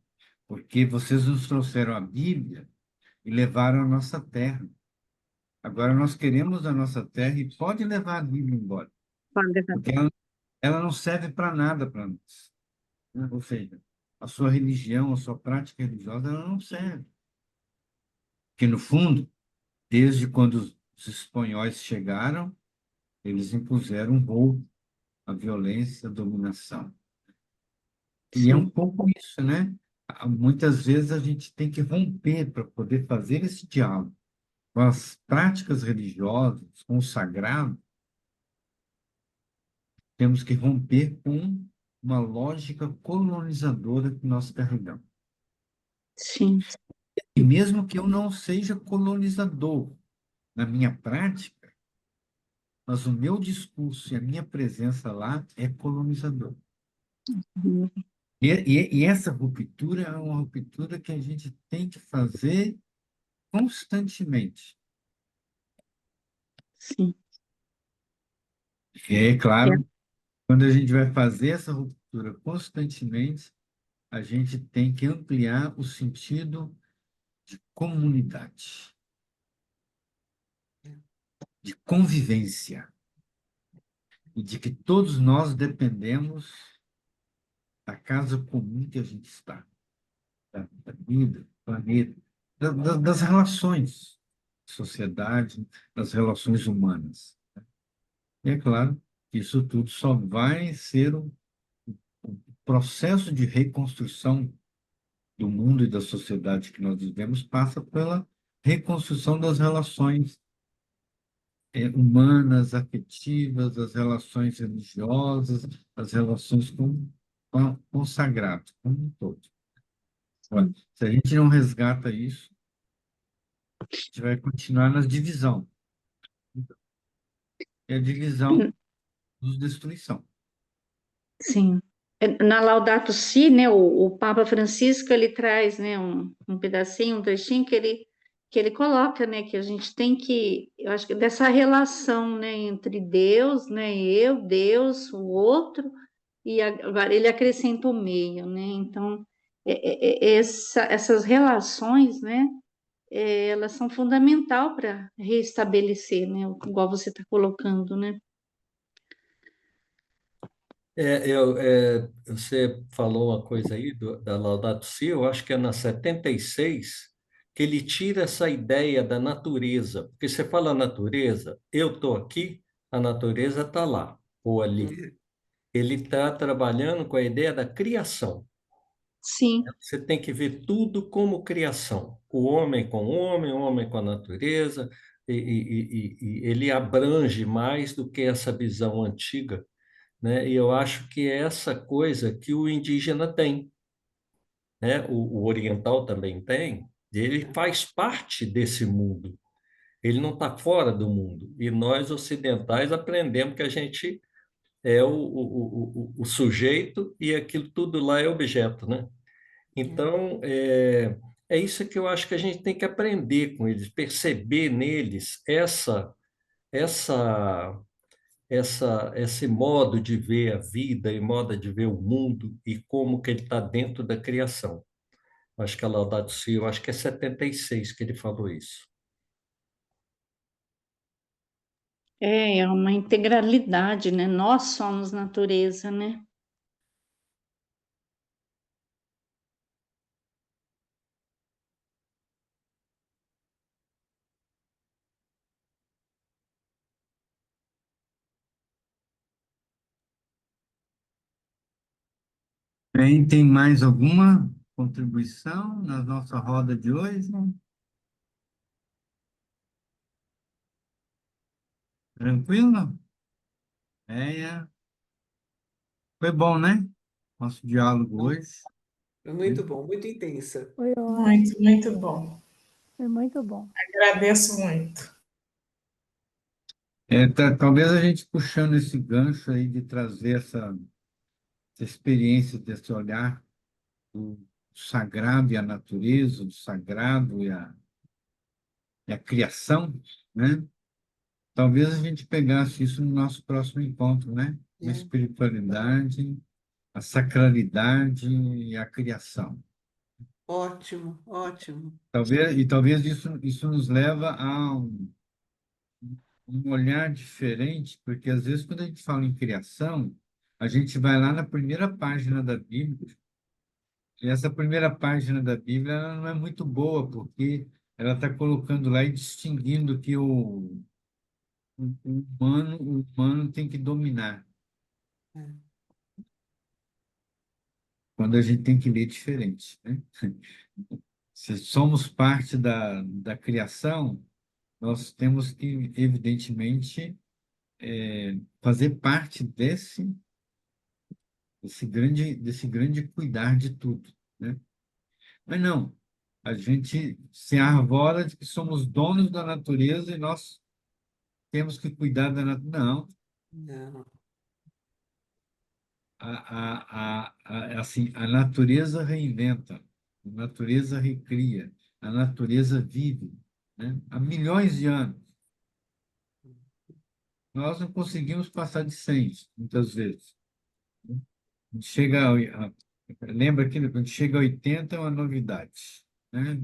Porque vocês nos trouxeram a Bíblia e levaram a nossa terra. Agora nós queremos a nossa terra e pode levar a Bíblia embora, pode levar. porque ela não serve para nada para nós, né? Ou seja, a sua religião, a sua prática religiosa, ela não serve. Porque, no fundo, desde quando os espanhóis chegaram, eles impuseram um roubo, a violência, a dominação. E é um Sim, pouco isso, né? Muitas vezes a gente tem que romper para poder fazer esse diálogo com as práticas religiosas, com o sagrado. Temos que romper com uma lógica colonizadora que nós carregamos. sim, E mesmo que eu não seja colonizador na minha prática, mas o meu discurso e a minha presença lá é colonizador. E essa ruptura é uma ruptura que a gente tem que fazer constantemente. sim. E é É, claro, quando a gente vai fazer essa ruptura constantemente, a gente tem que ampliar o sentido de comunidade, de convivência, e de que todos nós dependemos da casa comum que a gente está, da vida, do planeta, das relações, sociedade, das relações humanas. E é claro que isso tudo só vai ser processo de reconstrução do mundo e da sociedade que nós vivemos passa pela reconstrução das relações humanas, afetivas, as relações religiosas, as relações com o sagrado, como um todo. Olha, se a gente não resgata isso, a gente vai continuar na divisão. E a divisão dos destruição. Sim. Na Laudato Si, né, o Papa Francisco, ele traz, né, um pedacinho, um trechinho que ele coloca, né, que a gente tem que, eu acho que dessa relação, né, entre Deus, né, eu, Deus, o outro, e agora ele acrescenta o meio, né, então essas relações, né, elas são fundamental para restabelecer, né, igual você está colocando, né. Você falou uma coisa aí da Laudato Si, eu acho que é na 76 que ele tira essa ideia da natureza. Porque você fala natureza, eu estou aqui, a natureza está lá ou ali. Ele está trabalhando com a ideia da criação. Sim. Você tem que ver tudo como criação. O homem com a natureza, e ele abrange mais do que essa visão antiga, né? E eu acho que é essa coisa que o indígena tem, né? O oriental também tem, ele faz parte desse mundo, ele não está fora do mundo. E nós ocidentais aprendemos que a gente é o sujeito e aquilo tudo lá é objeto, né? Então, é isso que eu acho que a gente tem que aprender com eles, perceber neles essa esse modo de ver a vida e modo de ver o mundo e como que ele está dentro da criação. Acho que a Laudato Si, eu acho que é 76 que ele falou isso. É uma integralidade, né? Nós somos natureza, né? Bem, tem mais alguma contribuição na nossa roda de hoje? Tranquilo? É, foi bom, né? Nosso diálogo hoje. Foi muito bom, muito intensa. Foi ótimo, Muito, muito bom. foi muito bom. Agradeço muito. Talvez a gente puxando esse gancho aí de trazer essa experiência, desse olhar do sagrado e a natureza, do sagrado e a criação, né? Talvez a gente pegasse isso no nosso próximo encontro, né? A É. espiritualidade, a sacralidade e a criação. Ótimo, ótimo. Talvez isso nos leva a um olhar diferente, porque às vezes quando a gente fala em criação, a gente vai lá na primeira página da Bíblia, e essa primeira página da Bíblia ela não é muito boa, porque ela está colocando lá e distinguindo que o humano tem que dominar, É. quando a gente tem que ler diferente, né? Se somos parte da criação, nós temos que, evidentemente, fazer parte desse grande cuidar de tudo, né? Mas não, a gente se arvora de que somos donos da natureza e nós temos que cuidar da natureza. Não, Não. assim, a natureza reinventa, a natureza recria, a natureza vive, né? Há milhões de anos. Nós não conseguimos passar de 100, muitas vezes. A gente lembra que quando chega a 80 é uma novidade, né?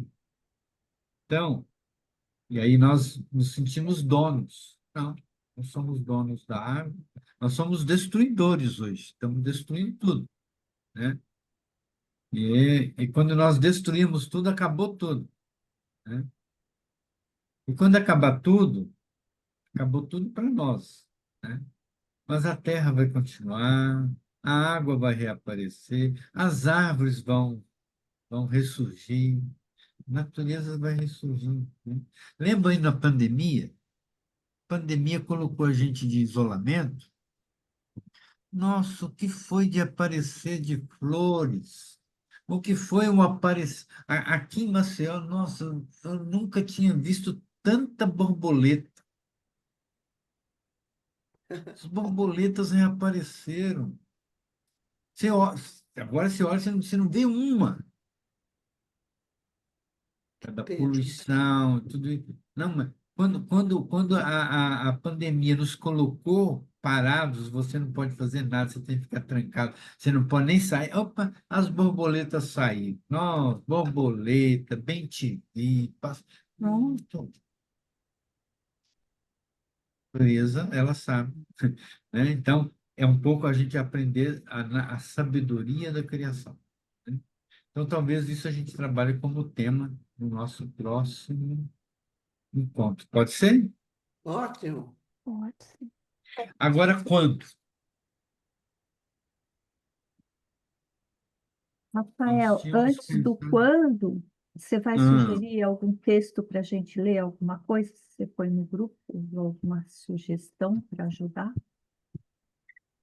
Então, e aí nós nos sentimos donos. Não, não somos donos da árvore, nós somos destruidores hoje, estamos destruindo tudo, né? E quando nós destruímos tudo, acabou tudo, né? E quando acabar tudo, acabou tudo para nós, né? Mas a terra vai continuar, a água vai reaparecer, as árvores vão ressurgir, a natureza vai ressurgir, né? Lembra aí na pandemia? A pandemia colocou a gente de isolamento. Nossa, o que foi de aparecer de flores? O que foi um aparecer. Aqui em Maceió, nossa, eu nunca tinha visto tanta borboleta. As borboletas reapareceram. Você olha, agora você olha, você não vê uma. Da Verdade. poluição, tudo isso. Não, mas quando a pandemia nos colocou parados, você não pode fazer nada, você tem que ficar trancado, você não pode nem sair. Opa, as borboletas saíram. Nossa, borboleta, bem te vi. Pronto. Natureza, ela sabe. Né? Então, é um pouco a gente aprender a sabedoria da criação. Né? Então, talvez isso a gente trabalhe como tema no nosso próximo encontro. Pode ser? Ótimo. Pode ser. Agora, quando? Nós Rafael, tínhamos antes do pensado. quando, você vai Ah, sugerir algum texto para a gente ler, alguma coisa que você põe no grupo, alguma sugestão para ajudar?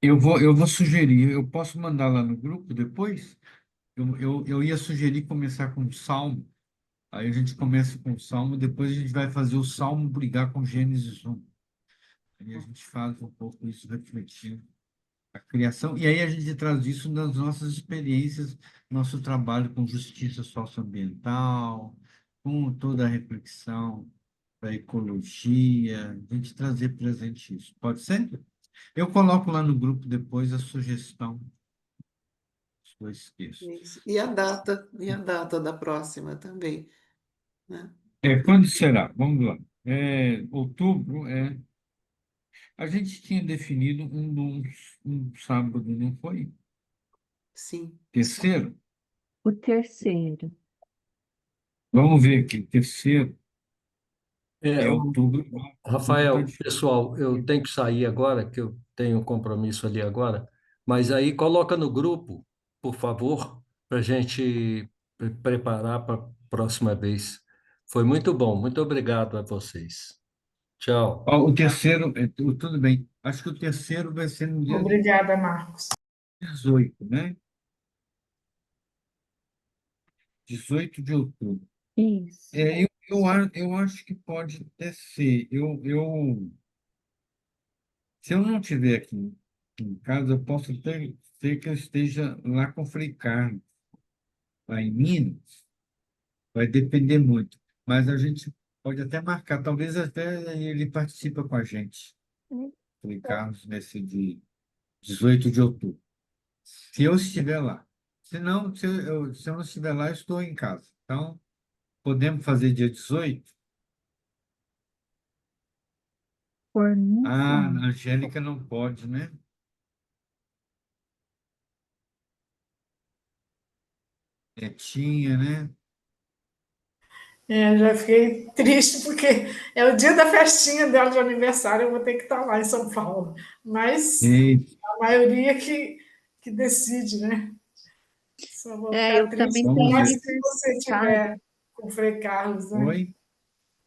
eu vou sugerir, eu posso mandar lá no grupo depois? Eu ia sugerir começar com o Salmo, aí a gente começa com o Salmo, depois a gente vai fazer o Salmo brigar com Gênesis 1. Aí a gente faz um pouco isso refletindo a criação, e aí a gente traz isso nas nossas experiências, nosso trabalho com justiça socioambiental, com toda a reflexão da ecologia, a gente trazer presente isso. Pode ser? Eu coloco lá no grupo depois a sugestão dos dois textos. Isso. E a data da próxima também, né? Quando será? Vamos lá. Outubro, a gente tinha definido um sábado, não foi? Sim. Terceiro? O terceiro. Vamos ver aqui. Terceiro É, é outubro. Outubro tá Rafael, pessoal, eu tenho que sair agora, que eu tenho um compromisso ali agora, mas aí coloca no grupo, por favor, para a gente preparar para a próxima vez. Foi muito bom, muito obrigado a vocês. Tchau. Ó, o terceiro, tudo bem. Acho que o terceiro vai ser no dia Obrigada, Marcos. 18, né? 18 de outubro. Isso. Eu acho que pode até ser. Se eu não estiver aqui em casa, eu posso até ser que eu esteja lá com o Frei Carlos, lá em Minas. Vai depender muito. Mas a gente pode até marcar. Talvez até ele participe com a gente, Frei Carlos, nesse de 18 de outubro. Se eu estiver lá. Se não, se eu não estiver lá, eu estou em casa. Então, podemos fazer dia 18? Por mim, Ah, a sim. Angélica não pode, né? Netinha, né? Já fiquei triste porque é o dia da festinha dela de aniversário, eu vou ter que estar lá em São Paulo. Mas E, a maioria que decide, né? Só vou ficar Eu triste, também ainda vamos tenho mais ver. se você aniversário. tiver com o Frei Carlos, né? Oi?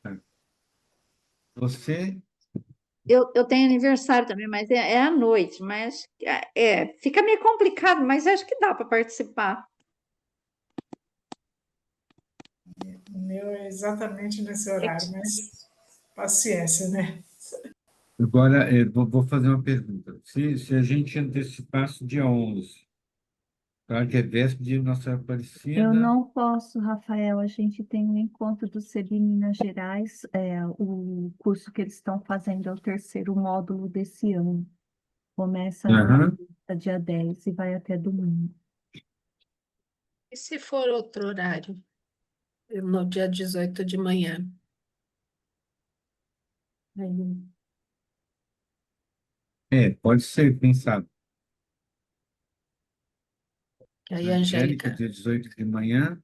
Tá. Você? Eu tenho aniversário também, mas é à noite, mas fica meio complicado, mas acho que dá para participar. O meu é exatamente nesse horário, mas paciência, né? Agora, vou fazer uma pergunta. Se a gente antecipasse o dia 11, claro que é véspera de Nossa Senhora Eu Aparecida. não posso, Rafael. A gente tem um encontro do CEBI Minas Gerais. O curso que eles estão fazendo é o terceiro módulo desse ano. Começa na Aham. sexta, dia 10 e vai até domingo. E se for outro horário? No dia 18 de manhã. Aí, Pode ser, quem sabe. Que aí a Angélica, Angélica. dia 18 de manhã.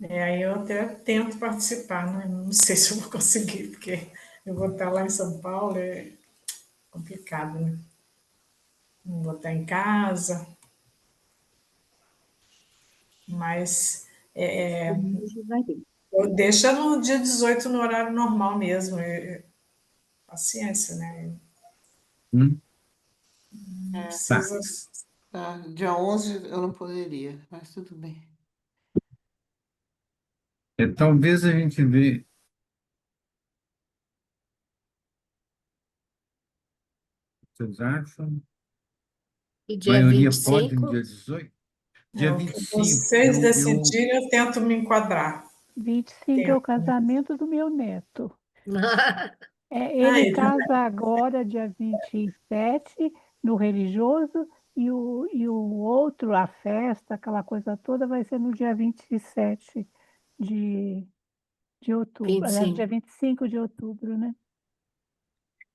Aí eu até tento participar, né? Não sei se eu vou conseguir, porque eu vou estar lá em São Paulo, é complicado, né? Não vou estar em casa, mas deixa no dia 18 no horário normal mesmo. Paciência, né? Hum? Não É, Tá. precisa. tá. Dia 11 eu não poderia, mas tudo bem. Talvez a gente vê. Vocês acham? E A dia maioria vinte e pode no cinco dia 18? É, Dia o vinte que e cinco vocês eu decidirem, eu tento me enquadrar. 25 é o Tento. casamento do meu neto. Ah, Ele é casa agora, dia 27 no religioso, e o outro, a festa, aquela coisa toda, vai ser no dia 27 de, de outubro. Aliás, dia 25. 25 de outubro, né?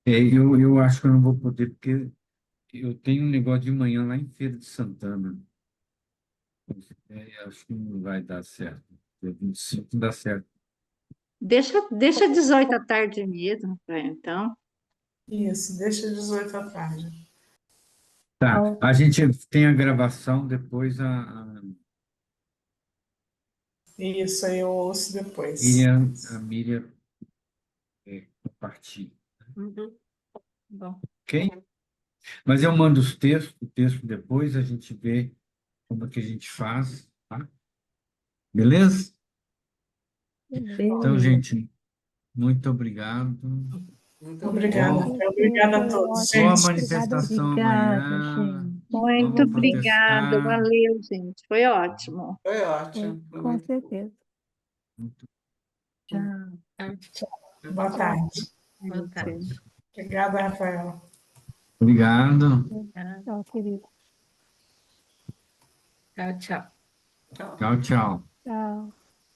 eu acho que eu não vou poder, porque eu tenho um negócio de manhã lá em Feira de Santana. Acho que não vai dar certo. Dia 25 não dá certo. Deixa 18 à tarde mesmo, então. isso, deixa 18 à tarde. Tá, a gente tem a gravação, depois a Isso aí eu ouço depois. Miriam compartilha, Uhum. Bom. ok? Mas eu mando o texto depois, a gente vê como é que a gente faz, tá? Beleza? Então, Beleza. gente, muito obrigado. Muito Obrigada, obrigada. Boa, Rafael. Obrigada a Foi todos, boa ótimo. gente. Obrigada a manifestação você. Obrigada, amanhã. gente. Muito Vamos obrigada, protestar. valeu, gente. Foi ótimo. Foi Foi, ótimo. Foi com muito certeza. Tchau. Boa tarde. Boa tarde. Obrigada, Rafael. Obrigado. Ah, Tchau, querido. tchau, tchau. bom. Tchau. Tchau, tchau.